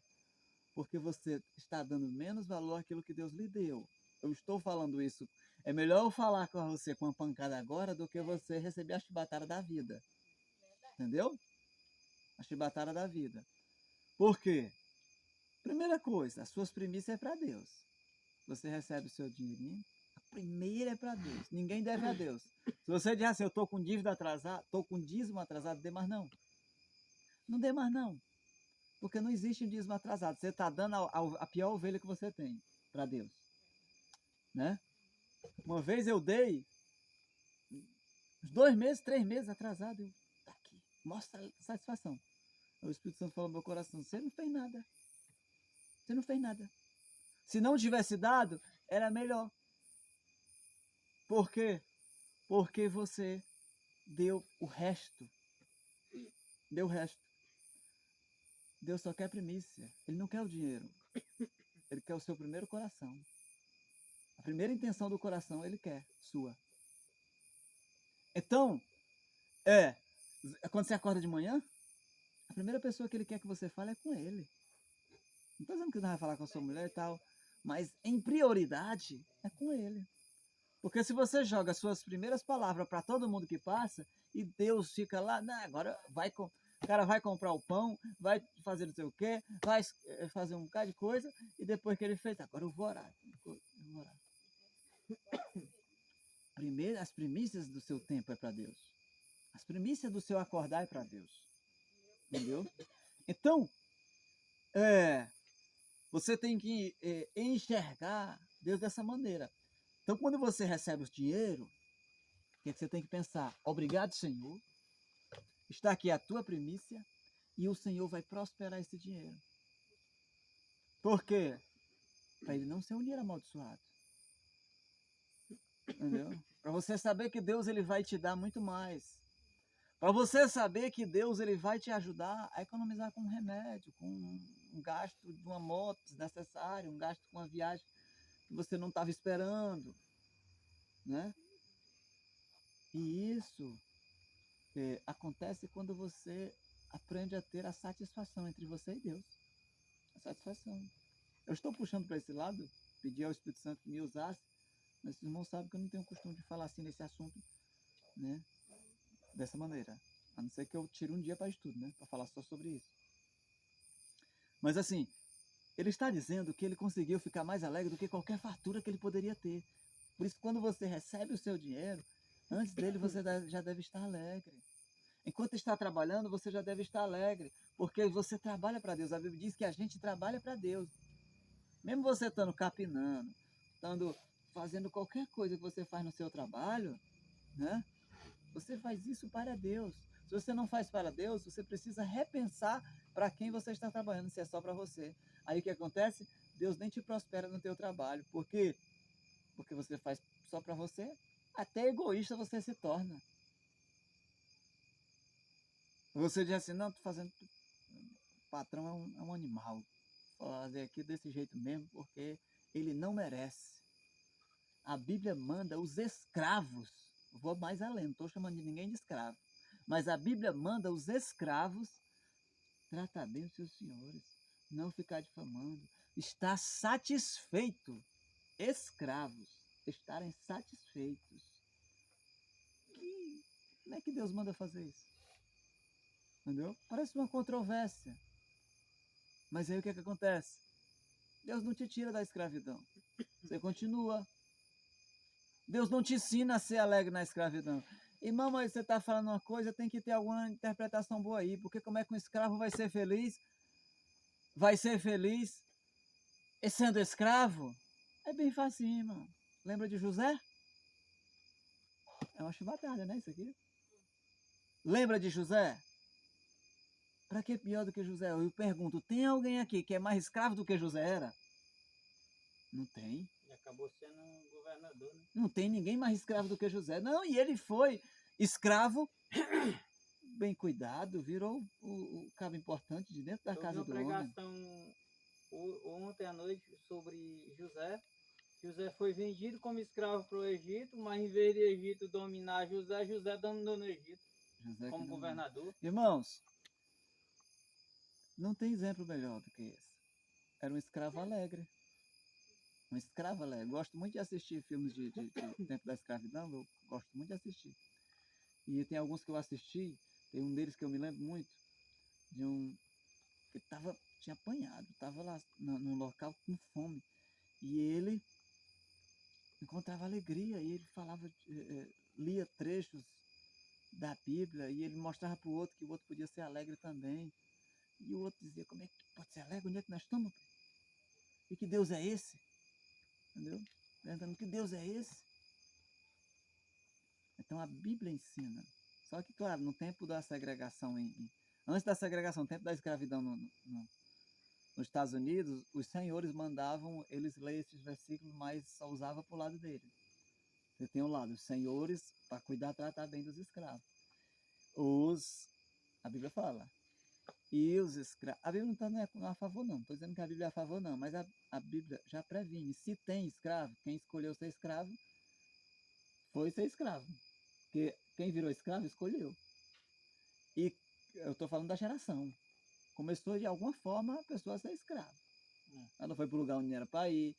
você está dando menos valor àquilo que Deus lhe deu. Eu estou falando isso. É melhor eu falar com você com uma pancada agora do que você receber a chibatada da vida. Entendeu? A chibatada da vida. Por quê? Primeira coisa, as suas primícias é para Deus. Você recebe o seu dinheirinho, a primeira é para Deus. Ninguém deve a Deus. Se você diz assim, eu estou com dívida atrasada, estou com dízimo atrasado, dê mais não. Não dê mais não. Porque não existe um dízimo atrasado. Você está dando a pior ovelha que você tem para Deus. Né? Uma vez eu dei, uns 2 meses, 3 meses atrasado, eu, tá aqui, mostra satisfação. O Espírito Santo falou no meu coração, você não fez nada. Você não fez nada. Se não tivesse dado, era melhor. Por quê? Porque você deu o resto. Deu o resto. Deus só quer primícia. Ele não quer o dinheiro. Ele quer o seu primeiro coração. A primeira intenção do coração ele quer, sua. Então, quando você acorda de manhã, a primeira pessoa que ele quer que você fale é com ele. Não estou dizendo que não vai falar com a sua mulher e tal, mas em prioridade é com ele. Porque se você joga as suas primeiras palavras para todo mundo que passa e Deus fica lá, não, agora o cara vai comprar o pão, vai fazer não sei o quê, vai fazer um bocado de coisa e depois que ele fez, agora eu vou orar. Primeiro, as primícias do seu tempo é para Deus. As primícias do seu acordar é para Deus. Entendeu? Então, você tem que enxergar Deus dessa maneira. Então, quando você recebe o dinheiro, o que você tem que pensar? Obrigado, Senhor. Está aqui a tua primícia e o Senhor vai prosperar esse dinheiro. Por quê? Para ele não ser um dinheiro amaldiçoado. Entendeu? Para você saber que Deus ele vai te dar muito mais. Para você saber que Deus ele vai te ajudar a economizar com um remédio, com um gasto de uma moto desnecessário, um gasto com uma viagem que você não estava esperando, né? E isso acontece quando você aprende a ter a satisfação entre você e Deus. A satisfação. Eu estou puxando para esse lado, pedi ao Espírito Santo que me usasse, mas os irmãos sabem que eu não tenho costume de falar assim nesse assunto, né? Dessa maneira. A não ser que eu tire um dia para estudo, né? Para falar só sobre isso. Mas assim, ele está dizendo que ele conseguiu ficar mais alegre do que qualquer fartura que ele poderia ter. Por isso, quando você recebe o seu dinheiro, antes dele você já deve estar alegre. Enquanto está trabalhando, você já deve estar alegre, porque você trabalha para Deus. A Bíblia diz que a gente trabalha para Deus. Mesmo você estando capinando, estando fazendo qualquer coisa que você faz no seu trabalho, né? Você faz isso para Deus. Se você não faz para Deus, você precisa repensar para quem você está trabalhando, se é só para você. Aí o que acontece? Deus nem te prospera no teu trabalho. Por quê? Porque você faz só para você. Até egoísta você se torna. Você diz assim, não, estou fazendo... O patrão é um animal. Vou fazer aqui desse jeito mesmo, porque ele não merece. A Bíblia manda os escravos, vou mais além, não estou chamando de ninguém de escravo, mas a Bíblia manda os escravos tratar bem os seus senhores, não ficar difamando, estar satisfeito. Escravos estarem satisfeitos. Como é que Deus manda fazer isso? Entendeu? Parece uma controvérsia. Mas aí o que é que acontece? Deus não te tira da escravidão. Você continua. Deus não te ensina a ser alegre na escravidão. Irmão, mas você está falando uma coisa, tem que ter alguma interpretação boa aí, porque como é que um escravo vai ser feliz? Vai ser feliz sendo escravo? É bem facinho, irmão. Lembra de José? É uma chibatada, né, isso aqui? Lembra de José? Para que pior do que José? Eu pergunto, tem alguém aqui que é mais escravo do que José era? Não tem. E acabou sendo um governador, né? Não tem ninguém mais escravo do que José. Não, e ele foi escravo, bem cuidado, virou o cabo importante de dentro da Eu vi casa uma do homem. pregação ontem à noite sobre José. José foi vendido como escravo para o Egito, mas em vez de Egito dominar José, José dominou no Egito José como que não... governador. Irmãos, não tem exemplo melhor do que esse. Era um escravo alegre. Um escravo alegre. Gosto muito de assistir filmes de tempo da escravidão, eu gosto muito de assistir. E tem alguns que eu assisti, tem um deles que eu me lembro muito, de um que tinha apanhado, estava lá num local com fome. E ele encontrava alegria, e ele falava, lia trechos da Bíblia, e ele mostrava para o outro que o outro podia ser alegre também. E o outro dizia, como é que pode ser alegre? Onde é que nós estamos? E que Deus é esse? Entendeu? Perguntando, que Deus é esse? Então a Bíblia ensina. Só que, claro, no tempo da segregação, antes da segregação, no tempo da escravidão nos Estados Unidos, os senhores mandavam eles ler esses versículos, mas só usava para o lado deles. Você tem um lado, os senhores, para cuidar, tratar bem dos escravos. A Bíblia fala. E os escravos. A Bíblia não está a favor, não. Estou dizendo que a Bíblia é a favor, não. Mas a Bíblia já previne. Se tem escravo, quem escolheu ser escravo foi ser escravo. Porque quem virou escravo escolheu. E eu estou falando da geração. Começou de alguma forma a pessoa a ser escrava. Ela foi para o lugar onde era para ir.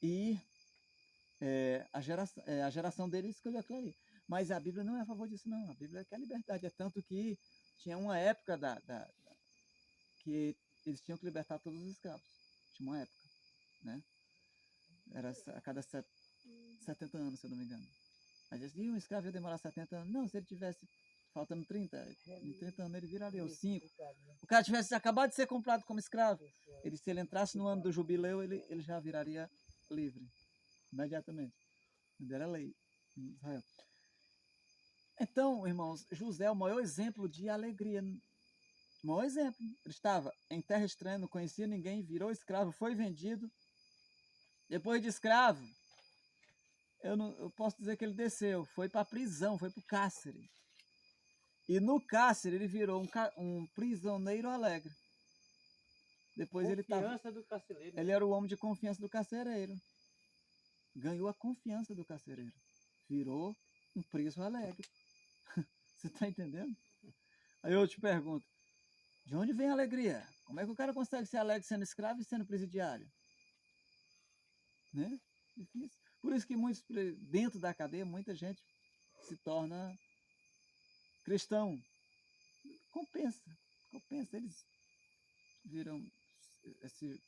E a geração dele escolheu aquilo ali. Mas a Bíblia não é a favor disso, não. A Bíblia quer liberdade. É tanto que tinha uma época que eles tinham que libertar todos os escravos. Tinha uma época, né? Era a cada 70 anos, se eu não me engano. Às vezes, um escravo ia demorar 70 anos. Não, se ele tivesse faltando 30, em 30 anos ele viraria os 5. O cara tivesse acabado de ser comprado como escravo, se ele entrasse no ano do jubileu, ele já viraria livre, imediatamente. Era lei em Israel. Então, irmãos, José é o maior exemplo de alegria. O maior exemplo. Ele estava em terra estranha, não conhecia ninguém, virou escravo, foi vendido. Depois de escravo, eu posso dizer que ele desceu, foi para a prisão, foi para o cárcere. E no cárcere ele virou um prisioneiro alegre. Depois Confiança do carcereiro. Ele era o homem de confiança do carcereiro. Ganhou a confiança do carcereiro. Virou um preso alegre. Você está entendendo? Aí eu te pergunto, de onde vem a alegria? Como é que o cara consegue ser alegre sendo escravo e sendo presidiário? Né? Difícil. Por isso que dentro da cadeia, muita gente se torna cristão. Compensa. Eles viram, se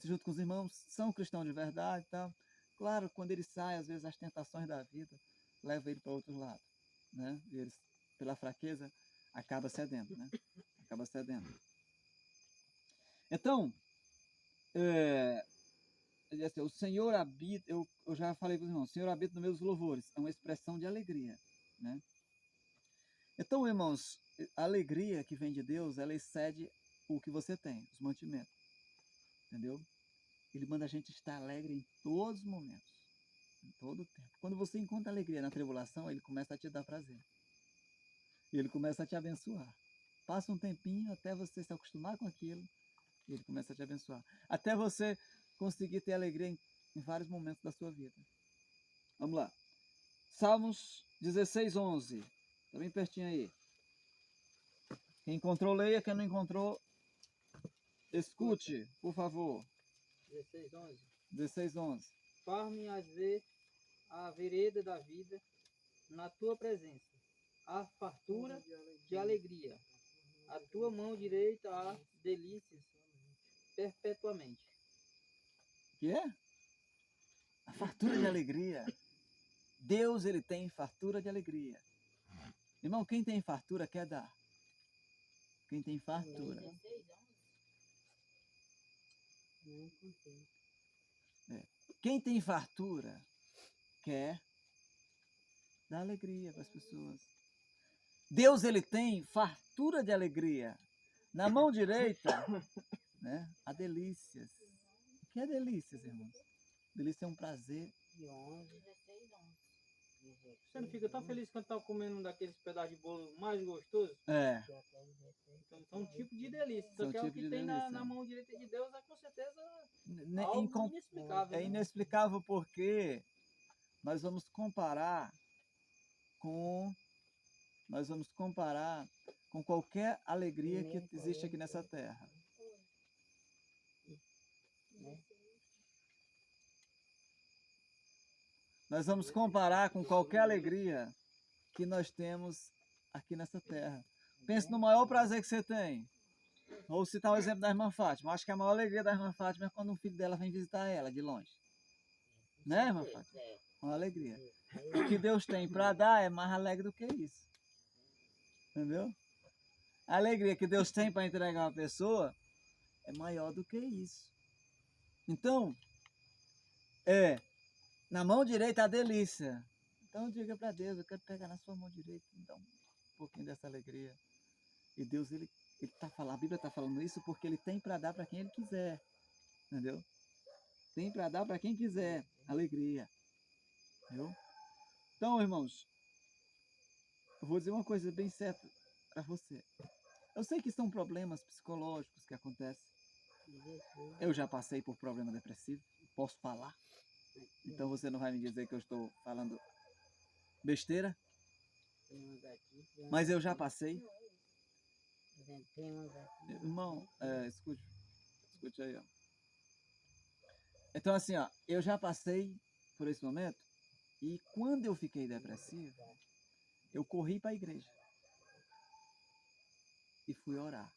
junto com os irmãos, são cristãos de verdade e tal. Claro, quando ele sai, às vezes as tentações da vida levam ele para outro lado. Né? E eles, pela fraqueza, acaba cedendo. Né? Acaba cedendo. Então, assim, o Senhor habita, eu já falei para os irmãos, o Senhor habita nos meus louvores, é uma expressão de alegria, né? Então, irmãos, a alegria que vem de Deus, ela excede o que você tem, os mantimentos, entendeu? Ele manda a gente estar alegre em todos os momentos, em todo o tempo. Quando você encontra alegria na tribulação, ele começa a te dar prazer, ele começa a te abençoar. Passa um tempinho até você se acostumar com aquilo, e ele começa a te abençoar. Até você conseguir ter alegria em vários momentos da sua vida. Vamos lá. Salmos 16, 11. Está bem pertinho aí. Quem encontrou, leia. Quem não encontrou, escute, por favor. 16, 11. 16, 11. Faz-me ver a vereda da vida na tua presença, a fartura de alegria. A tua mão direita há delícias perpetuamente. Que é? A fartura de alegria. Deus, ele tem fartura de alegria. Irmão, quem tem fartura quer dar. Quem tem fartura. Não contei. Quem tem fartura quer dar alegria para as pessoas. Deus, ele tem fartura de alegria. Na mão direita, né, há delícias. O que é delícias, irmãos? Delícia é um prazer. De 11, Você não fica tão feliz quando tá comendo um daqueles pedaços de bolo mais gostosos? É, Então, são um tipo de delícia. Só São que é o tipo que de tem delícia. na mão direita de Deus é com certeza Em algo inexplicável. é né? inexplicável porque nós vamos comparar com qualquer alegria que existe aqui nessa terra. Nós vamos comparar com qualquer alegria que nós temos aqui nessa terra. Pense no maior prazer que você tem. Vou citar o exemplo da irmã Fátima. Acho que a maior alegria da irmã Fátima é quando um filho dela vem visitar ela de longe. Né, irmã Fátima? Uma alegria. O que Deus tem para dar é mais alegre do que isso. Entendeu? A alegria que Deus tem para entregar uma pessoa é maior do que isso. Então, na mão direita a delícia. Então diga para Deus, eu quero pegar na sua mão direita e dar um pouquinho dessa alegria. E Deus, ele tá falando, a Bíblia está falando isso porque ele tem para dar para quem ele quiser. Entendeu? Tem para dar para quem quiser alegria. Entendeu? Então, irmãos, eu vou dizer uma coisa bem certa para você. Eu sei que são problemas psicológicos que acontecem. Eu já passei por problema depressivo, posso falar. Então você não vai me dizer que eu estou falando besteira, mas eu já passei. Irmão, escute aí, ó. Então assim, ó, eu já passei por esse momento e quando eu fiquei depressivo, eu corri para a igreja e fui orar.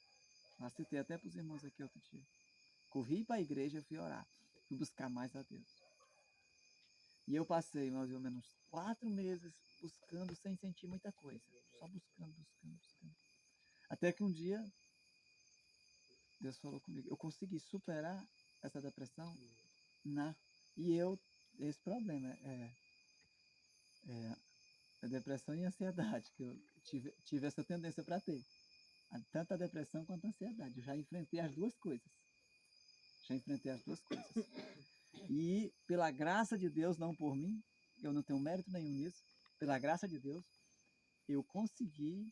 Eu citei até para os irmãos aqui outro dia. Corri para a igreja e fui orar. Fui buscar mais a Deus. E eu passei mais ou menos 4 meses buscando sem sentir muita coisa. Só buscando. Até que um dia, Deus falou comigo. Eu consegui superar essa depressão. Esse problema é depressão e ansiedade, que eu tive essa tendência para ter. Tanto a depressão quanto a ansiedade. Eu já enfrentei as duas coisas. E pela graça de Deus, não por mim, eu não tenho mérito nenhum nisso, pela graça de Deus, eu consegui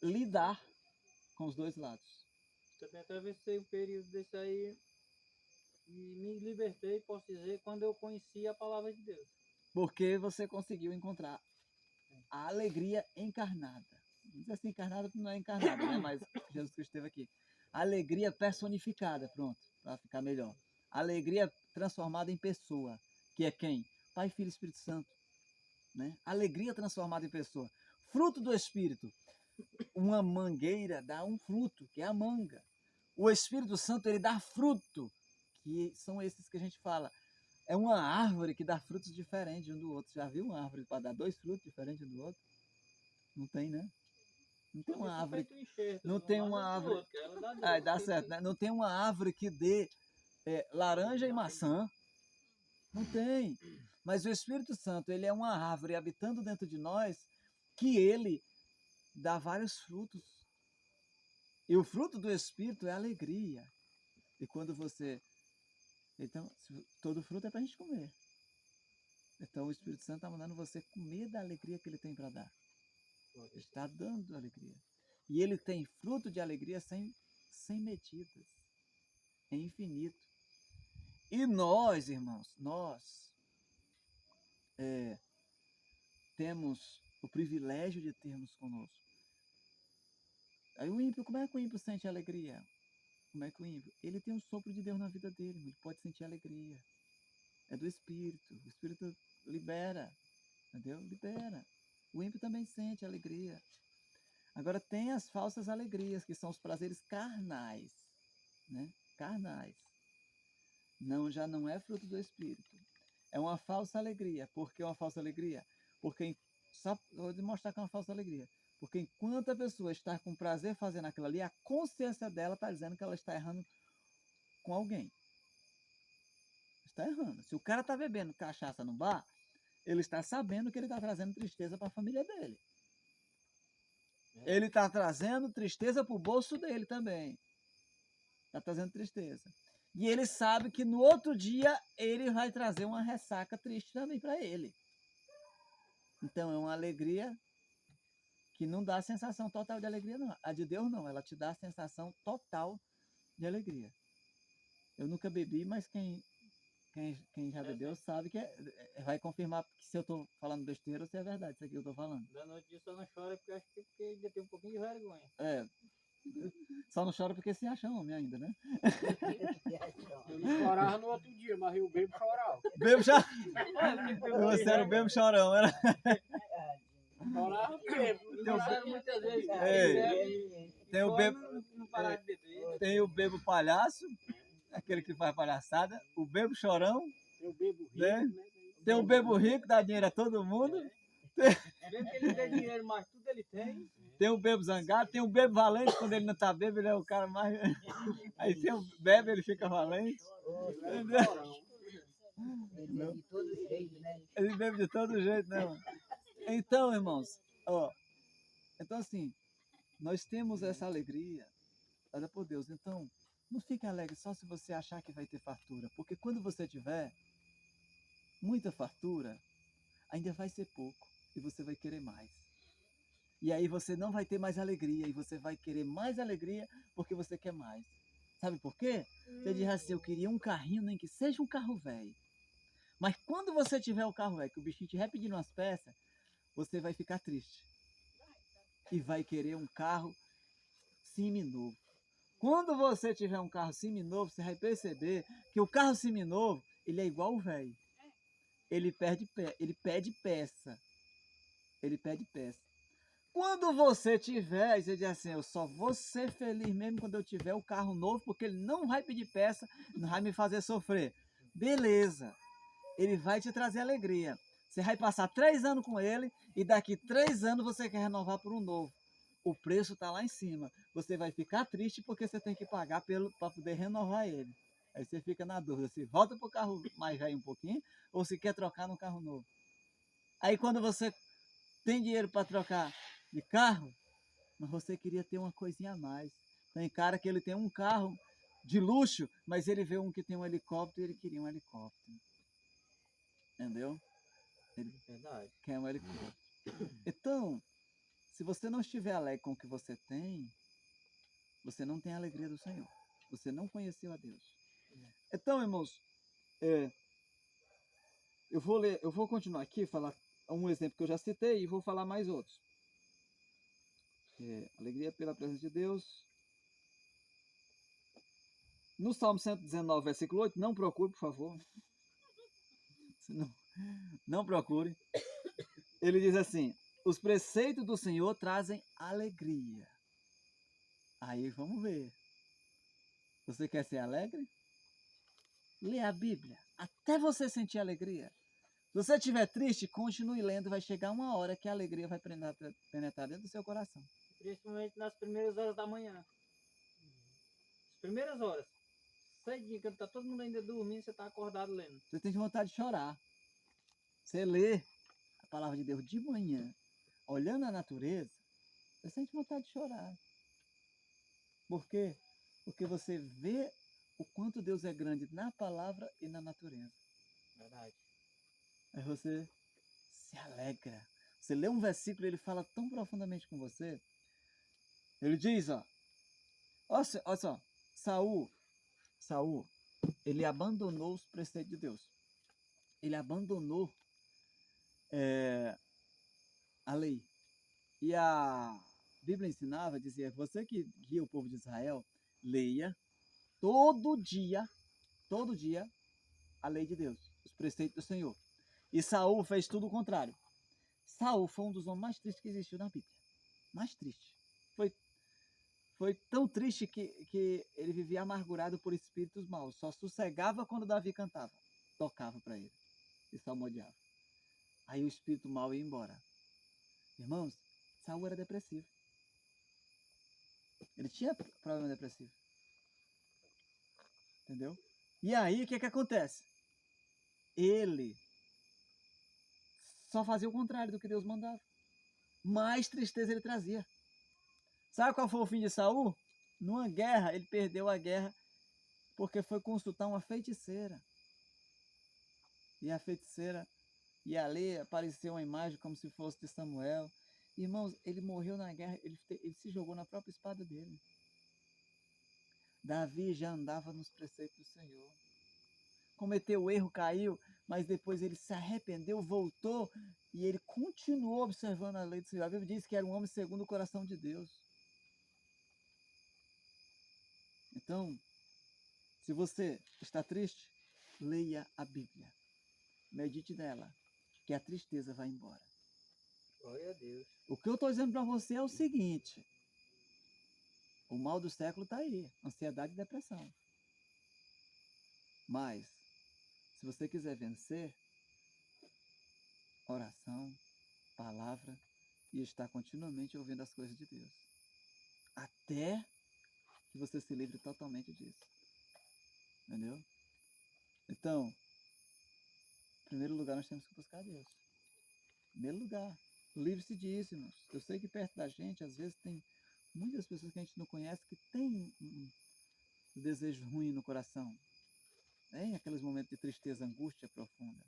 lidar com os dois lados. Também atravessei um período desse aí e me libertei, posso dizer, quando eu conheci a palavra de Deus. Porque você conseguiu encontrar a alegria encarnada. Não diz assim encarnada porque não é encarnada, né? Mas Jesus Cristo esteve aqui. Alegria personificada, pronto, para ficar melhor. Alegria transformada em pessoa, que é quem? Pai, Filho e Espírito Santo. Né? Alegria transformada em pessoa. Fruto do Espírito. Uma mangueira dá um fruto, que é a manga. O Espírito Santo, ele dá fruto, que são esses que a gente fala. É uma árvore que dá frutos diferentes um do outro. Já viu uma árvore para dar 2 frutos diferentes um do outro? Não tem, né? Não tem uma árvore. Não tem uma árvore. Dá certo, né? Não tem uma árvore que dê laranja e maçã. Não tem. Mas o Espírito Santo, ele é uma árvore habitando dentro de nós que ele dá vários frutos. E o fruto do Espírito é alegria. E quando você... Então, todo fruto é para a gente comer. Então o Espírito Santo está mandando você comer da alegria que ele tem para dar. Ele está dando alegria. E ele tem fruto de alegria sem medidas. É infinito. E nós, irmãos, temos o privilégio de termos conosco. Aí o ímpio, como é que o ímpio sente alegria? Como é que o ímpio? Ele tem um sopro de Deus na vida dele, ele pode sentir alegria. É do Espírito. O Espírito libera, entendeu? Libera. O ímpio também sente alegria. Agora tem as falsas alegrias, que são os prazeres carnais, né? Carnais. Já não é fruto do Espírito. É uma falsa alegria. Por que uma falsa alegria? Porque, só vou demonstrar que é uma falsa alegria. Porque enquanto a pessoa está com prazer fazendo aquilo ali, a consciência dela está dizendo que ela está errando com alguém. Está errando. Se o cara está bebendo cachaça no bar, ele está sabendo que ele está trazendo tristeza para a família dele. Ele está trazendo tristeza para o bolso dele também. Está trazendo tristeza. E ele sabe que no outro dia ele vai trazer uma ressaca triste também para ele. Então é uma alegria que não dá a sensação total de alegria, não. A de Deus não, ela te dá a sensação total de alegria. Eu nunca bebi, mas quem já bebeu sabe que vai confirmar que se eu estou falando besteira ou se é verdade isso aqui que eu estou falando. Da noite disso só não chora porque eu acho que porque ainda tem um pouquinho de vergonha. É. Só não chora porque se acha homem ainda, né? Eu não chorava no outro dia, mas eu bebo chorava. Bebo já. Você era o bebo chorão, era? Chorava bebo. Chorava muitas vezes. Tem o bebo, Não parar de beber. tem o bebo palhaço, aquele que faz palhaçada, o bebo chorão, Eu bebo rico, né? né? Tem o bebo rico, dá dinheiro a todo mundo, Mesmo que ele dê dinheiro, mas tudo ele tem. tem o bebo zangado, tem o bebo valente, quando ele não tá bebo, ele é o cara mais. Aí tem o bebe, ele fica valente. Entendeu? Ele de todo jeito, né? Ele bebe de todo jeito, né, mano? Então, irmãos, ó, então assim, nós temos essa alegria dada por Deus. Então, não fique alegre só se você achar que vai ter fartura, porque quando você tiver muita fartura, ainda vai ser pouco e você vai querer mais. E aí você não vai ter mais alegria e você vai querer mais alegria porque você quer mais. Sabe por quê? Você diz assim, eu queria um carrinho, nem que seja um carro velho. Mas quando você tiver o carro velho, que o bichinho estiver pedindo umas peças, você vai ficar triste. E vai querer um carro seminovo. Quando você tiver um carro seminovo, você vai perceber que o carro seminovo, ele é igual o velho. Ele pede peça. Ele pede peça. Quando você tiver, você diz assim, eu só vou ser feliz mesmo quando eu tiver o carro novo, porque ele não vai pedir peça, não vai me fazer sofrer. Beleza. Ele vai te trazer alegria. Você vai passar 3 anos com ele e daqui 3 anos você quer renovar por um novo. O preço está lá em cima. Você vai ficar triste porque você tem que pagar para poder renovar ele. Aí você fica na dúvida se volta para o carro mais velho um pouquinho ou se quer trocar no carro novo. Aí quando você tem dinheiro para trocar de carro, mas você queria ter uma coisinha a mais. Tem cara que ele tem um carro de luxo, mas ele vê um que tem um helicóptero e ele queria um helicóptero. Entendeu? Ele Verdade. quer um helicóptero. Então, se você não estiver alegre com o que você tem, você não tem a alegria do Senhor. Você não conheceu a Deus. Então, irmãos, eu vou continuar aqui, falar um exemplo que eu já citei e vou falar mais outros. Alegria pela presença de Deus. No Salmo 119, versículo 8, não procure, por favor. Não procure. Ele diz assim, os preceitos do Senhor trazem alegria. Aí vamos ver. Você quer ser alegre? Lê a Bíblia, até você sentir alegria. Se você estiver triste, continue lendo, vai chegar uma hora que a alegria vai penetrar dentro do seu coração. Principalmente nas primeiras horas da manhã. As primeiras horas. Cedinho, quando tá todo mundo ainda dormindo, você tá acordado lendo. Você tem vontade de chorar. Você lê a palavra de Deus de manhã, olhando a natureza, você sente vontade de chorar. Por quê? Porque você vê o quanto Deus é grande na palavra e na natureza. Verdade. Aí você se alegra. Você lê um versículo e ele fala tão profundamente com você. Ele diz, olha só, Saul, ele abandonou os preceitos de Deus. Ele abandonou a lei. E a Bíblia ensinava, dizia, você que guia o povo de Israel, leia todo dia, a lei de Deus, os preceitos do Senhor. E Saul fez tudo o contrário. Saul foi um dos homens mais tristes que existiu na Bíblia. Mais triste. Foi tão triste que ele vivia amargurado por espíritos maus. Só sossegava quando Davi cantava, tocava para ele. e salmodiava. Aí o espírito mau ia embora. Irmãos, Saul era depressivo. Ele tinha problema depressivo. Entendeu? E aí, o que acontece? Ele só fazia o contrário do que Deus mandava. Mais tristeza ele trazia. Sabe qual foi o fim de Saul? Numa guerra, ele perdeu a guerra porque foi consultar uma feiticeira. E a feiticeira, e ali apareceu uma imagem como se fosse de Samuel. Irmãos, ele morreu na guerra, ele se jogou na própria espada dele. Davi já andava nos preceitos do Senhor. Cometeu erro, caiu, mas depois ele se arrependeu, voltou e ele continuou observando a lei do Senhor. A Bíblia diz que era um homem segundo o coração de Deus. Então, se você está triste, leia a Bíblia. Medite nela, que a tristeza vai embora. Glória a Deus. O que eu estou dizendo para você é o seguinte: o mal do século está aí, ansiedade e depressão. Mas, se você quiser vencer, oração, palavra e estar continuamente ouvindo as coisas de Deus. Até que você se livre totalmente disso. Entendeu? Então, em primeiro lugar, nós temos que buscar Deus. Em primeiro lugar, livre-se de dízimos. Eu sei que perto da gente, às vezes, tem muitas pessoas que a gente não conhece que tem um desejo ruim no coração. Tem aqueles momentos de tristeza, angústia profunda.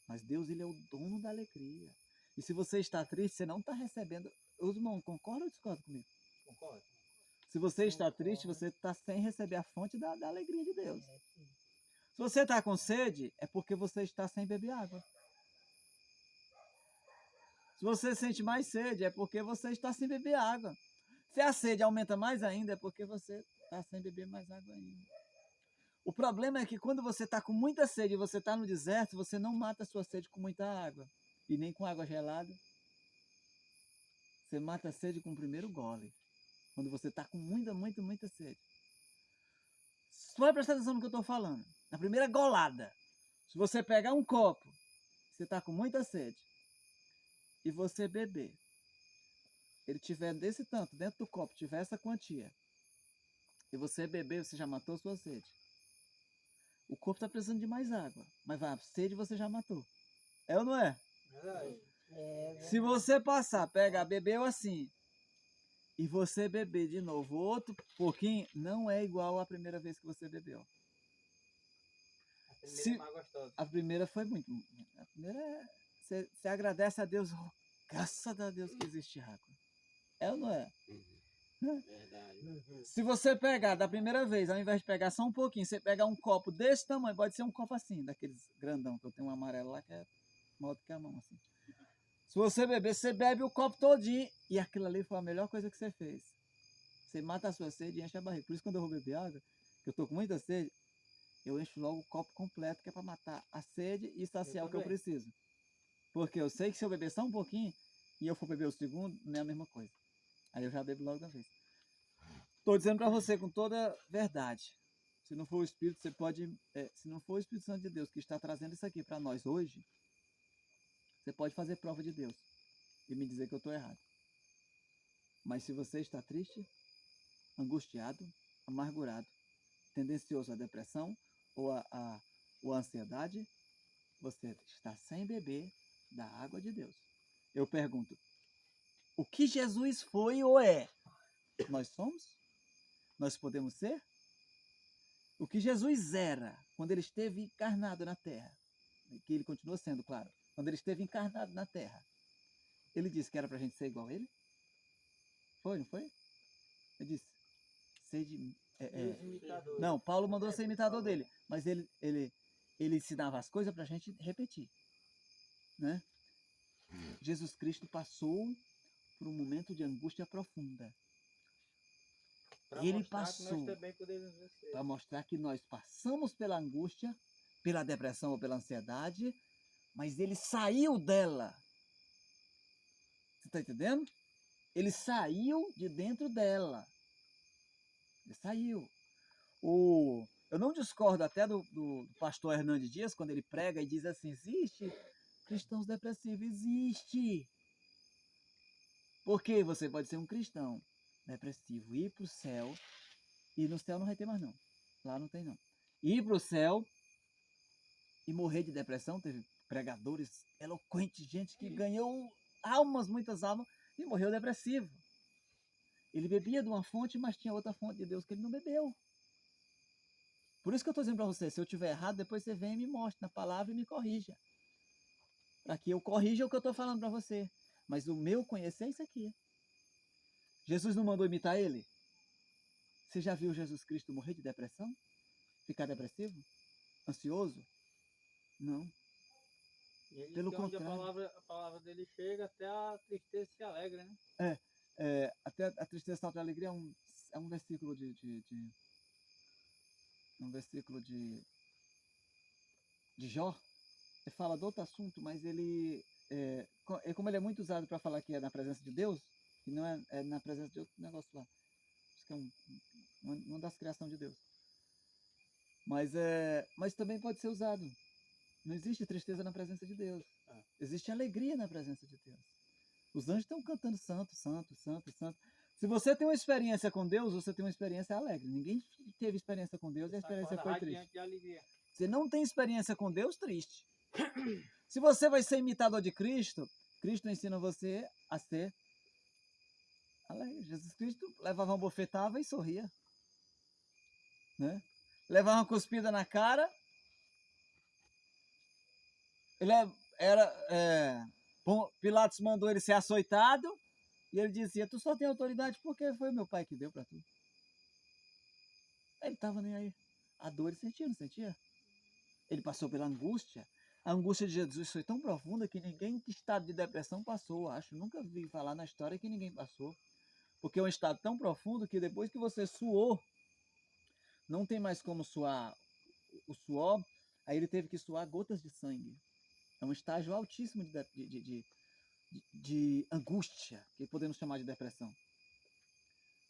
Mas Deus, Ele é o dono da alegria. E se você está triste, você não está recebendo. Os irmãos, concordam ou discordam comigo? Concordo. Se você está triste, você está sem receber a fonte da alegria de Deus. Se você está com sede, é porque você está sem beber água. Se você sente mais sede, é porque você está sem beber água. Se a sede aumenta mais ainda, é porque você está sem beber mais água ainda. O problema é que quando você está com muita sede e você está no deserto, você não mata a sua sede com muita água. E nem com água gelada. Você mata a sede com o primeiro gole. Quando você está com muita sede. Só vai prestar atenção no que eu estou falando. Na primeira golada. Se você pegar um copo, você está com muita sede, e você beber, ele tiver desse tanto, dentro do copo, tiver essa quantia, e você beber, você já matou a sua sede. O corpo está precisando de mais água, mas a sede você já matou. É ou não é? Verdade. Se você passar, pegar, bebeu assim, e você beber de novo outro pouquinho, não é igual à primeira vez que você bebeu. A primeira é mais gostosa. A primeira foi muito. A primeira é. Você agradece a Deus, oh, graças a Deus que existe água. É ou não é? Verdade. Se você pegar da primeira vez, ao invés de pegar só um pouquinho, você pegar um copo desse tamanho, pode ser um copo assim, daqueles grandão, que eu tenho um amarelo lá que é maior do que a mão, assim. Se você beber, você bebe o copo todinho, e aquilo ali foi a melhor coisa que você fez. Você mata a sua sede e enche a barriga. Por isso, quando eu vou beber água, que eu tô com muita sede, eu encho logo o copo completo, que é para matar a sede e saciar o que eu também. preciso. Porque eu sei que se eu beber só um pouquinho, e eu for beber o segundo, não é a mesma coisa. Aí eu já bebo logo da vez. Estou dizendo para você com toda verdade. Se não for o Espírito, você pode. Se não for o Espírito Santo de Deus que está trazendo isso aqui para nós hoje, você pode fazer prova de Deus e me dizer que eu estou errado. Mas se você está triste, angustiado, amargurado, tendencioso à depressão ou à ansiedade, você está sem beber da água de Deus. Eu pergunto, o que Jesus foi ou é? Nós somos? Nós podemos ser? O que Jesus era quando ele esteve encarnado na terra, que ele continua sendo, claro, quando ele esteve encarnado na terra, ele disse que era para a gente ser igual a ele? Foi, não foi? Ele disse, sede... Não, Paulo mandou ser imitador dele, mas ele ensinava as coisas para a gente repetir. Né? Jesus Cristo passou por um momento de angústia profunda. Ele passou para mostrar que nós passamos pela angústia, pela depressão ou pela ansiedade, mas ele saiu dela. Você está entendendo? Ele saiu de dentro dela. Ele saiu. Eu não discordo até do pastor Hernandes Dias, quando ele prega e diz assim, existe cristãos depressivos, existe. Porque você pode ser um cristão depressivo, ir para o céu, e no céu não vai ter mais não. Lá não tem não. Ir para o céu e morrer de depressão, teve pregadores eloquentes, gente que ganhou almas, muitas almas, e morreu depressivo. Ele bebia de uma fonte, mas tinha outra fonte de Deus que ele não bebeu. Por isso que eu estou dizendo para você, se eu estiver errado, depois você vem e me mostra na palavra e me corrija. Para que eu corrija o que eu estou falando para você. Mas o meu conhecer é isso aqui. Jesus não mandou imitar ele? Você já viu Jesus Cristo morrer de depressão? Ficar depressivo? Ansioso? Não. Ele Pelo diz que onde contrário. a palavra dele chega, até a tristeza se alegra, né? Até a tristeza salta a alegria é um versículo um versículo de Jó. Ele fala de outro assunto, mas como ele é muito usado para falar que é na presença de Deus, e não é na presença de outro negócio lá. Acho que é uma das criações de Deus. Mas também pode ser usado. Não existe tristeza na presença de Deus. Existe alegria na presença de Deus. Os anjos estão cantando santo, santo, santo, santo. Se você tem uma experiência com Deus, você tem uma experiência alegre. Ninguém teve experiência com Deus e a experiência foi triste. De alegria. Você não tem experiência com Deus, triste. Se você vai ser imitador de Cristo, Cristo ensina você a ser alegre. Jesus Cristo levava uma bofetada e sorria. Né? Levava uma cuspida na cara. Ele Pilatos mandou ele ser açoitado. E ele dizia, tu só tem autoridade porque foi meu pai que deu para tu. Ele estava nem aí. A dor ele sentia, não sentia? Ele passou pela angústia. A angústia de Jesus foi tão profunda que ninguém em estado de depressão passou, acho. Nunca vi falar na história que ninguém passou. Porque é um estado tão profundo que depois que você suou, não tem mais como suar o suor, aí ele teve que suar gotas de sangue. É um estágio altíssimo de angústia, que podemos chamar de depressão.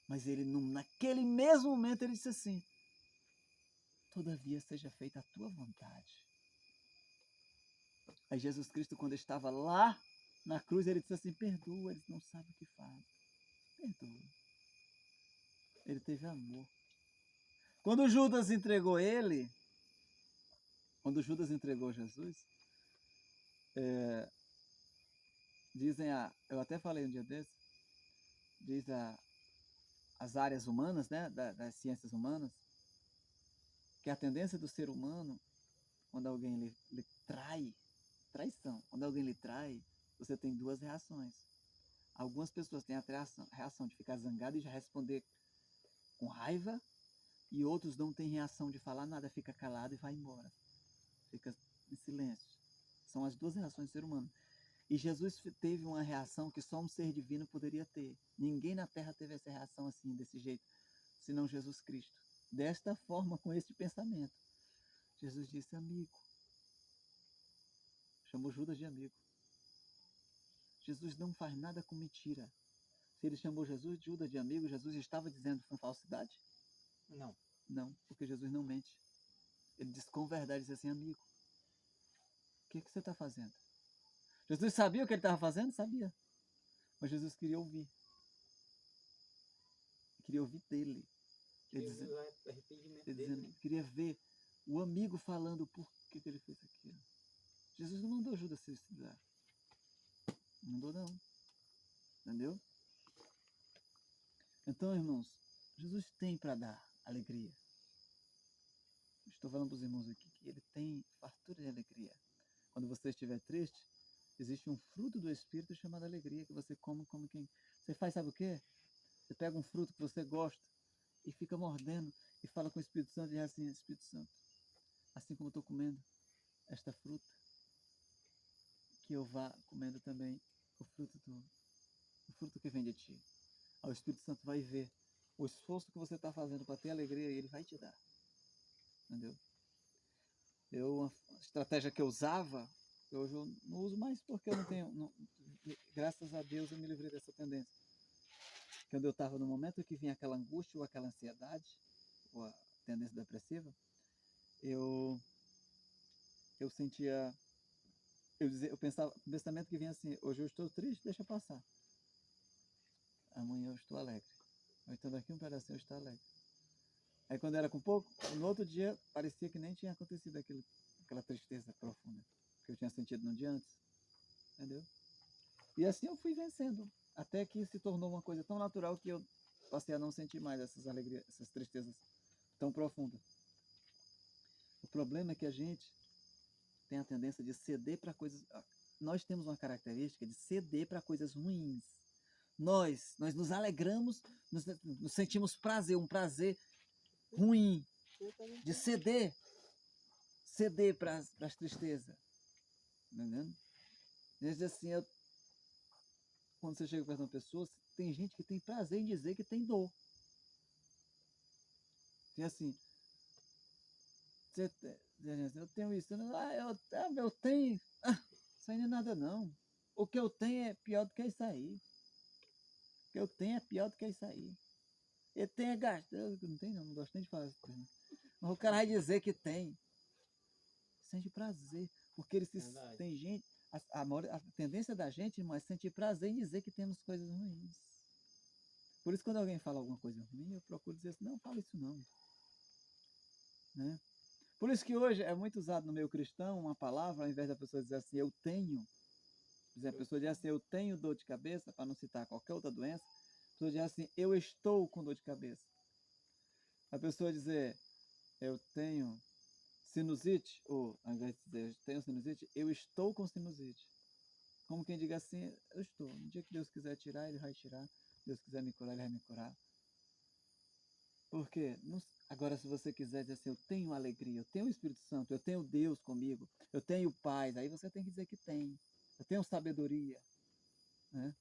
Mas ele, naquele mesmo momento, ele disse assim, todavia seja feita a tua vontade. Aí Jesus Cristo, quando estava lá na cruz, ele disse assim, perdoa, eles não sabem o que fazem. Perdoa. Ele teve amor. Quando Judas entregou Jesus, eu até falei um dia desse, diz as áreas humanas, né, das ciências humanas, que a tendência do ser humano, quando alguém lhe traição, quando alguém lhe trai, você tem duas reações. Algumas pessoas têm a reação de ficar zangado e já responder com raiva, e outros não têm reação de falar nada, fica calado e vai embora. Fica em silêncio. São as duas reações do ser humano. E Jesus teve uma reação que só um ser divino poderia ter. Ninguém na Terra teve essa reação assim, desse jeito, senão Jesus Cristo. Desta forma, com este pensamento. Jesus disse, amigo. Chamou Judas de amigo. Jesus não faz nada com mentira. Se ele chamou Judas de amigo, Jesus estava dizendo com falsidade? Não. Não, porque Jesus não mente. Ele diz com verdade, diz assim, amigo, o que você está fazendo? Jesus sabia o que ele estava fazendo? Sabia. Mas Jesus queria ouvir. Queria ouvir dele. Queria ver o amigo falando por que ele fez aquilo. Jesus não mandou Judas se suicidar. Não mandou não. Entendeu? Então, irmãos, Jesus tem para dar alegria. Estou falando para os irmãos aqui que ele tem fartura de alegria. Quando você estiver triste, existe um fruto do Espírito chamado alegria, que você come como quem... Você faz, sabe o quê? Você pega um fruto que você gosta e fica mordendo e fala com o Espírito Santo e diz assim, Espírito Santo, assim como eu estou comendo esta fruta, que eu vá comendo também o fruto que vem de ti. Aí o Espírito Santo vai ver o esforço que você está fazendo para ter alegria e ele vai te dar. Entendeu? Uma estratégia que eu usava, hoje eu não uso mais porque eu não tenho, graças a Deus eu me livrei dessa tendência. Quando eu estava no momento que vinha aquela angústia ou aquela ansiedade, ou tendência depressiva, eu sentia, eu pensava, o pensamento que vinha assim, hoje eu estou triste, deixa passar. Amanhã eu estou alegre. Ou então daqui um pedacinho eu estou alegre. Aí quando era com pouco, no outro dia parecia que nem tinha acontecido aquela tristeza profunda que eu tinha sentido no dia antes. Entendeu? E assim eu fui vencendo, até que se tornou uma coisa tão natural que eu passei a não sentir mais essas alegrias, essas tristezas tão profundas. O problema é que a gente tem a tendência de ceder para coisas. Nós temos uma característica de ceder para coisas ruins. Nós nos alegramos, nos sentimos prazer, um prazer ruim, de ceder para as tristezas. Entendendo? Às vezes assim, quando você chega perto de uma pessoa, tem gente que tem prazer em dizer que tem dor. E assim, eu tenho isso, eu tenho, isso aí não é nada não. O que eu tenho é pior do que isso aí. O que eu tenho é pior do que isso aí. Eu tenho é gasto. Eu não tenho não gosto nem de falar isso. Mas o cara vai dizer que tem. Sente prazer. Porque tem gente, a tendência da gente, irmão, é sentir prazer em dizer que temos coisas ruins. Por isso, quando alguém fala alguma coisa ruim, eu procuro dizer assim, não, fala isso não. Né? Por isso que hoje é muito usado no meio cristão uma palavra, ao invés da pessoa dizer assim, eu tenho. Por exemplo, a pessoa diz assim, eu tenho dor de cabeça, para não citar qualquer outra doença. A pessoa diz assim, eu estou com dor de cabeça. A pessoa dizer, eu tenho sinusite, ou ao invés de dizer, eu tenho sinusite, eu estou com sinusite. Como quem diga assim, eu estou. No dia que Deus quiser tirar, Ele vai tirar. Deus quiser me curar, Ele vai me curar. Por quê? Agora, se você quiser dizer assim, eu tenho alegria, eu tenho o Espírito Santo, eu tenho Deus comigo, eu tenho paz, aí você tem que dizer que tem. Eu tenho sabedoria. Né?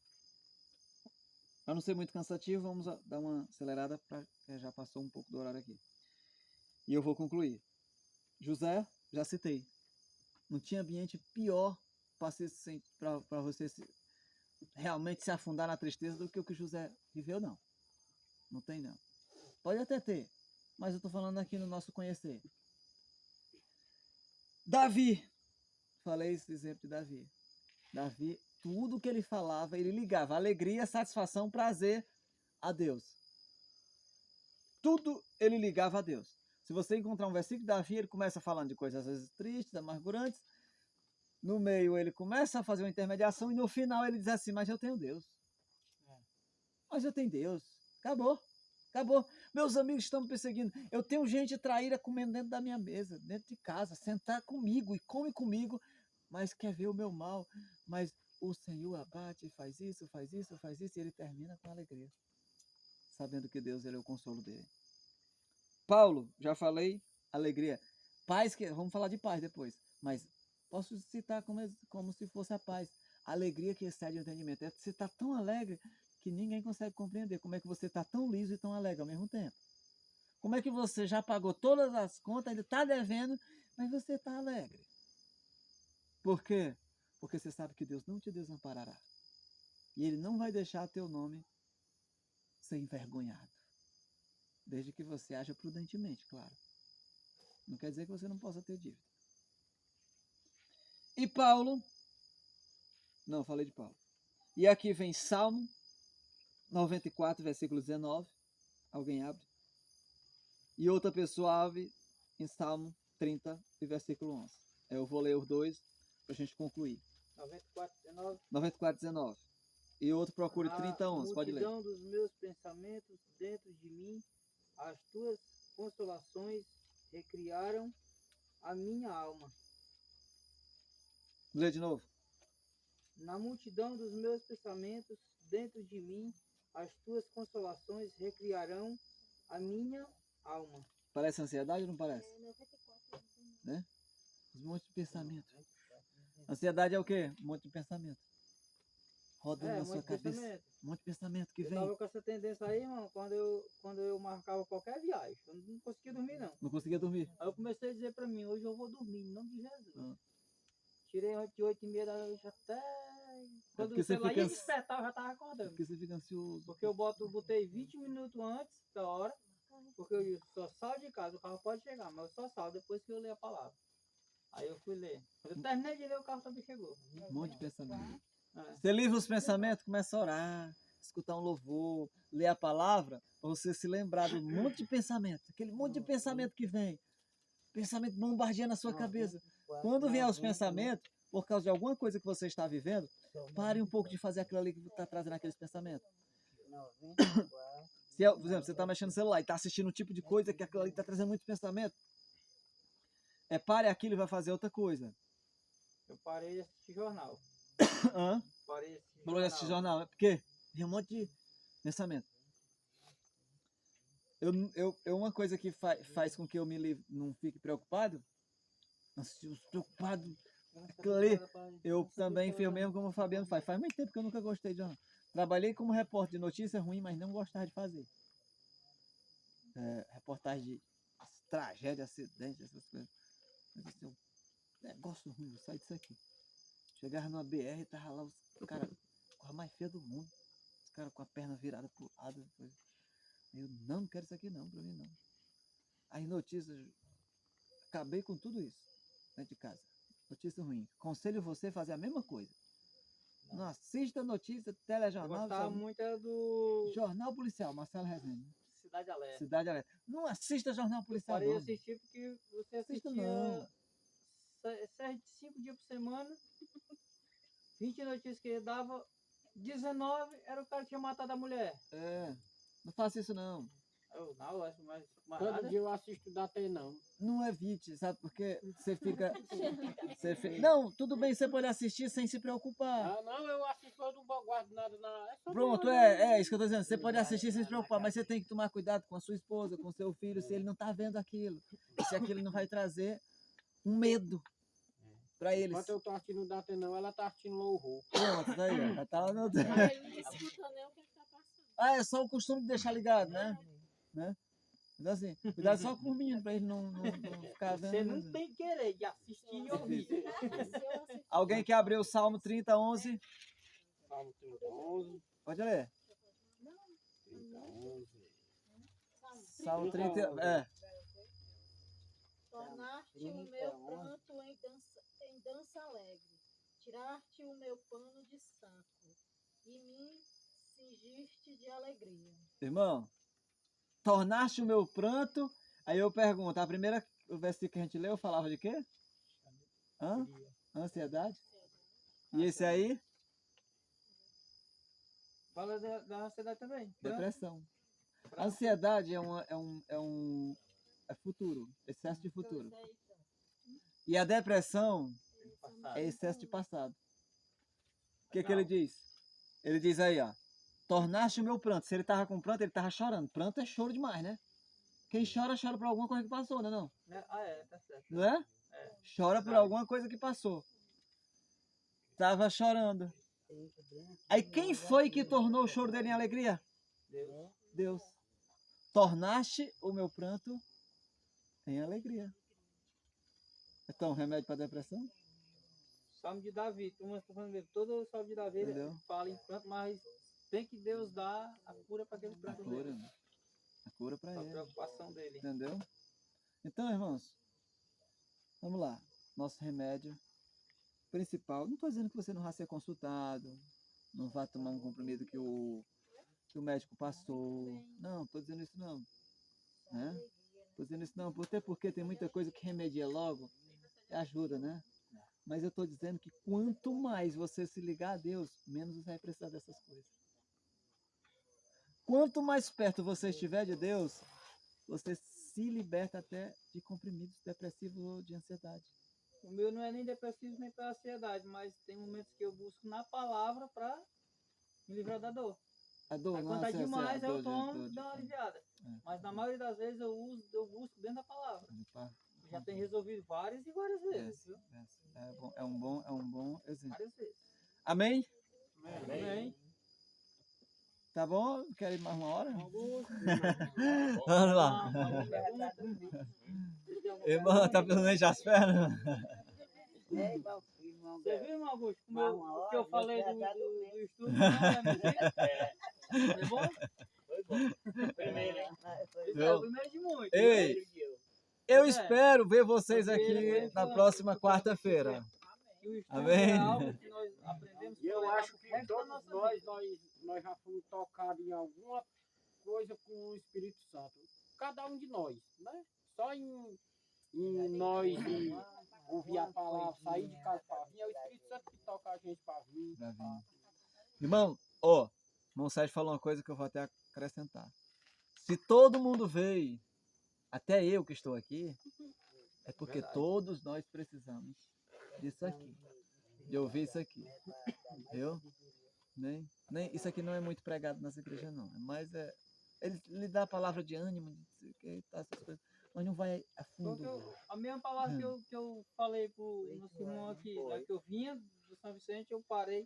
Para não ser muito cansativo, vamos dar uma acelerada, porque já passou um pouco do horário aqui. E eu vou concluir. José, já citei. Não tinha ambiente pior para você realmente se afundar na tristeza do que o que José viveu, não. Não tem, não. Pode até ter, mas eu estou falando aqui no nosso conhecer. Davi. Falei esse exemplo de Davi. Davi, tudo que ele falava, ele ligava alegria, satisfação, prazer a Deus. Tudo ele ligava a Deus. Se você encontrar um versículo de Davi, ele começa falando de coisas às vezes tristes, amargurantes. No meio ele começa a fazer uma intermediação e no final ele diz assim, mas eu tenho Deus. Mas eu tenho Deus. Acabou. Acabou. Meus amigos estão me perseguindo. Eu tenho gente traíra comendo dentro da minha mesa, dentro de casa, sentar comigo e come comigo, mas quer ver o meu mal. Mas o Senhor abate, faz isso, faz isso, faz isso, e ele termina com alegria, sabendo que Deus ele é o consolo dele. Paulo, já falei, alegria. Paz, vamos falar de paz depois, mas posso citar como se fosse a paz. A alegria que excede o entendimento. Você está tão alegre que ninguém consegue compreender como é que você está tão liso e tão alegre ao mesmo tempo. Como é que você já pagou todas as contas, ainda está devendo, mas você está alegre. Por quê? Porque você sabe que Deus não te desamparará. E Ele não vai deixar teu nome ser envergonhado. Desde que você haja prudentemente, claro. Não quer dizer que você não possa ter dívida. E Paulo... Não, falei de Paulo. E aqui vem Salmo 94, versículo 19. Alguém abre? E outra pessoa abre em Salmo 30, versículo 11. Eu vou ler os dois para a gente concluir. 94, 19. E outro procure 30, 11. Pode ler. A multidão dos meus pensamentos dentro de mim, as tuas consolações recriaram a minha alma. Lê de novo. Na multidão dos meus pensamentos dentro de mim, as tuas consolações recriarão a minha alma. Parece ansiedade ou não parece? 94. Né? Os montes de pensamento. Ansiedade é o quê? Um monte de pensamento. Rodando na sua cabeça. Um monte de pensamento que vem. Eu tava com essa tendência aí, mano, quando eu marcava qualquer viagem. Eu não conseguia dormir, não. Não conseguia dormir. Aí eu comecei a dizer pra mim, hoje eu vou dormir, em nome de Jesus. Tirei de 8h30 da noite até... Quando o celular ia despertar, eu já tava acordando. Porque você fica ansioso. Porque eu botei 20 minutos antes da hora. Porque eu só saio de casa, o carro pode chegar, mas eu só saio depois que eu ler a palavra. Aí eu fui ler. Quando eu terminei de ler, o carro também chegou. Um monte de pensamento. É. Você livra os pensamentos, começa a orar, escutar um louvor, ler a palavra, para você se lembrar do monte de pensamento, aquele monte de pensamento que vem. Pensamento bombardeando a sua cabeça. Quando vier os pensamentos, por causa de alguma coisa que você está vivendo, pare um pouco de fazer aquilo ali que está trazendo aqueles pensamentos. Se, por exemplo, você está mexendo no celular e está assistindo um tipo de coisa que aquilo ali está trazendo muito pensamento, pare aquilo e vai fazer outra coisa. Eu parei de assistir jornal. Hã? Parei de assistir Falou de assistir jornal, é porque tem um monte de pensamento. Uma coisa que faz com que eu não fique preocupado, preocupado, eu também fiz o mesmo como o Fabiano faz. Faz muito tempo que eu nunca gostei de jornal. Trabalhei como repórter de notícia ruim, mas não gostava de fazer. Reportagem de tragédia, acidente, essas coisas. Mas assim, um negócio ruim, eu saí disso aqui. Chegava numa BR e tava lá os caras, a coisa mais feia do mundo. Os caras com a perna virada pro lado. Eu não quero isso aqui não, pra mim não. Aí notícias, acabei com tudo isso dentro de casa. Notícia ruim. Aconselho você a fazer a mesma coisa. Não assista notícia, Eu telejornal. gostava muito era do Jornal Policial, Marcelo Rezende. Cidade Alerta. Cidade Alerta. Não assista Jornal Policial Parei de não. assistir porque você Assista assistia não. 5 dias por semana, 20 notícias que ele dava, 19 era o cara que tinha matado a mulher. Não faça isso não. Eu não, acho mais Todo nada. dia eu assisto da não. Não evite, sabe? Porque você fica... Não, tudo bem, você pode assistir sem se preocupar. Ah, não, eu assisto, eu não guardo nada na... É só Pronto, pra- é isso que eu tô dizendo. Você pode assistir sem se preocupar, mas você tem que tomar cuidado com a sua esposa, com o seu filho, se ele não tá vendo aquilo. Se aquilo não vai trazer um medo para eles. Enquanto eu tô assistindo da não, ela tá assistindo louvor. Pronto, tá aí, ó. Já tá anotando. Mas ele não escuta nem o que está passando. É só o costume de deixar ligado, né? Então assim, cuidado só com o menino, pra ele não ficar vendo. Você não tem que querer de assistir e ouvir. Alguém quer abrir o Salmo 30, 11? Salmo 30, 11. Pode ler. 30, 11. Salmo 30, Tornaste o meu pranto em dança alegre, tiraste o meu pano de saco, e me cingiste de alegria. Irmão, tornaste o meu pranto. Aí eu pergunto, o versículo que a gente leu falava de quê? Ansiedade? E esse aí? Fala da ansiedade também. Depressão. Ansiedade é futuro, excesso de futuro. E a depressão é excesso de passado. O que ele diz? Ele diz aí, ó. Tornaste o meu pranto. Se ele tava com pranto, ele tava chorando. Pranto é choro demais, né? Quem chora, chora por alguma coisa que passou, né não? Tá certo. Não é? Chora por alguma coisa que passou. Tava chorando. Aí quem foi que tornou o choro dele em alegria? Deus. Tornaste o meu pranto em alegria. Então, remédio para depressão? Salmo de Davi, todo o Salmo de Davi ele fala em pranto, mas tem que Deus dar a cura para aquele pranto dele. A cura para ele. A preocupação dele. Entendeu? Então, irmãos, vamos lá. Nosso remédio principal. Não estou dizendo que você não vai ser consultado, não vai tomar um comprimido que o médico passou. Não, estou dizendo isso não. Né? Estou dizendo isso não, até porque tem muita coisa que remedia logo, ajuda, né? Mas eu estou dizendo que quanto mais você se ligar a Deus, menos você vai precisar dessas coisas. Quanto mais perto você estiver de Deus, você se liberta até de comprimidos depressivos ou de ansiedade. O meu não é nem depressivo nem para ansiedade, mas tem momentos que eu busco na palavra para me livrar da dor. A dor, Aí, não, quando tá demais, a dor, eu tomo e dou uma aliviada. Mas na maioria das vezes eu busco dentro da palavra. Já tem resolvido várias e várias vezes. Viu? É um bom exemplo. Várias vezes. Amém? Amém. Tá bom? Quer ir mais uma hora? Vamos lá. Irmão, tá pelo já as pernas? Você viu, irmão Augusto, o que eu falei do estudo? Não é mentira? Foi bom? Foi bom. Primeiro, hein? é o primeiro de muitos. Ei, eu É. espero ver vocês Porque ele aqui foi na fã. próxima quarta-feira. E o estudo Amém. é algo que nós aprendemos E eu pra levar acho pro que resto da todos nossa nós, vida. nós já fomos tocados em alguma coisa com o Espírito Santo. Cada um de nós, né? Só em nós de ouvir a palavra, sair de casa para vir, é o Espírito Santo que toca a gente para vir. Pra vir. Irmão, ó, irmão Sérgio falou uma coisa que eu vou até acrescentar. Se todo mundo veio, até eu que estou aqui, é porque todos nós precisamos disso aqui. De ouvir isso aqui. Viu? Isso aqui não é muito pregado nas igrejas, não. Mas ele lhe dá a palavra de ânimo, essas coisas, mas não vai a fundo. A mesma palavra que eu falei pro nosso irmão aqui, né, que eu vinha do São Vicente, eu parei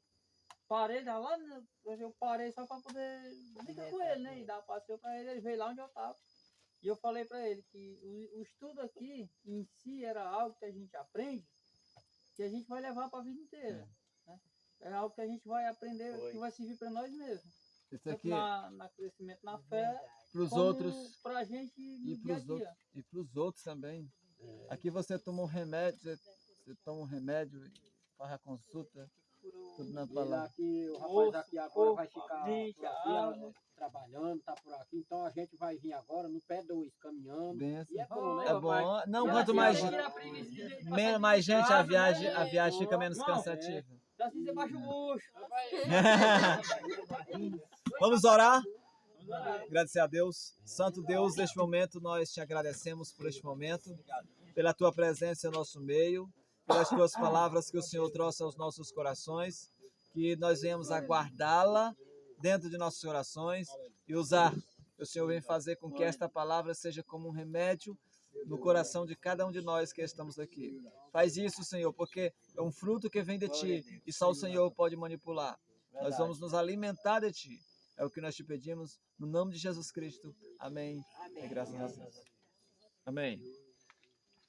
lá, eu parei só para poder brincar com ele, né, e dar passeio para ele veio lá onde eu estava. E eu falei para ele que o estudo aqui em si era algo que a gente aprende, que a gente vai levar para a vida inteira. Né? É algo que a gente vai aprender, que vai servir para nós mesmos. Isso Tanto aqui na crescimento na fé, para os como outros para a gente e no para dia a os dia. outros e para os outros também. Aqui você toma um remédio, você toma um remédio, faz a consulta, tudo na Ele palavra. aqui, o rapaz Osso, aqui agora vai corpo, ficar mente, por aqui, alma. trabalhando, tá por aqui. Então a gente vai vir agora no pé 2, caminhando. Benção. E é bom, né? É bom. Não, E quanto assim, mais, você tira a preguiça de passar menos, de mais gente, a casa, viagem, né? a viagem fica menos Não, cansativa. Já assim você baixa o bucho. Vamos orar? Agradecer a Deus. Santo Deus, neste momento nós te agradecemos por este momento, pela tua presença em nosso meio, pelas tuas palavras que o Senhor trouxe aos nossos corações, que nós venhamos aguardá-la dentro de nossos corações e usar. O Senhor vem fazer com que esta palavra seja como um remédio no coração de cada um de nós que estamos aqui. Faz isso, Senhor, porque é um fruto que vem de Ti e só o Senhor pode manipular. Nós vamos nos alimentar de Ti. É o que nós te pedimos, no nome de Jesus Cristo. Amém. E graças a Deus. Amém.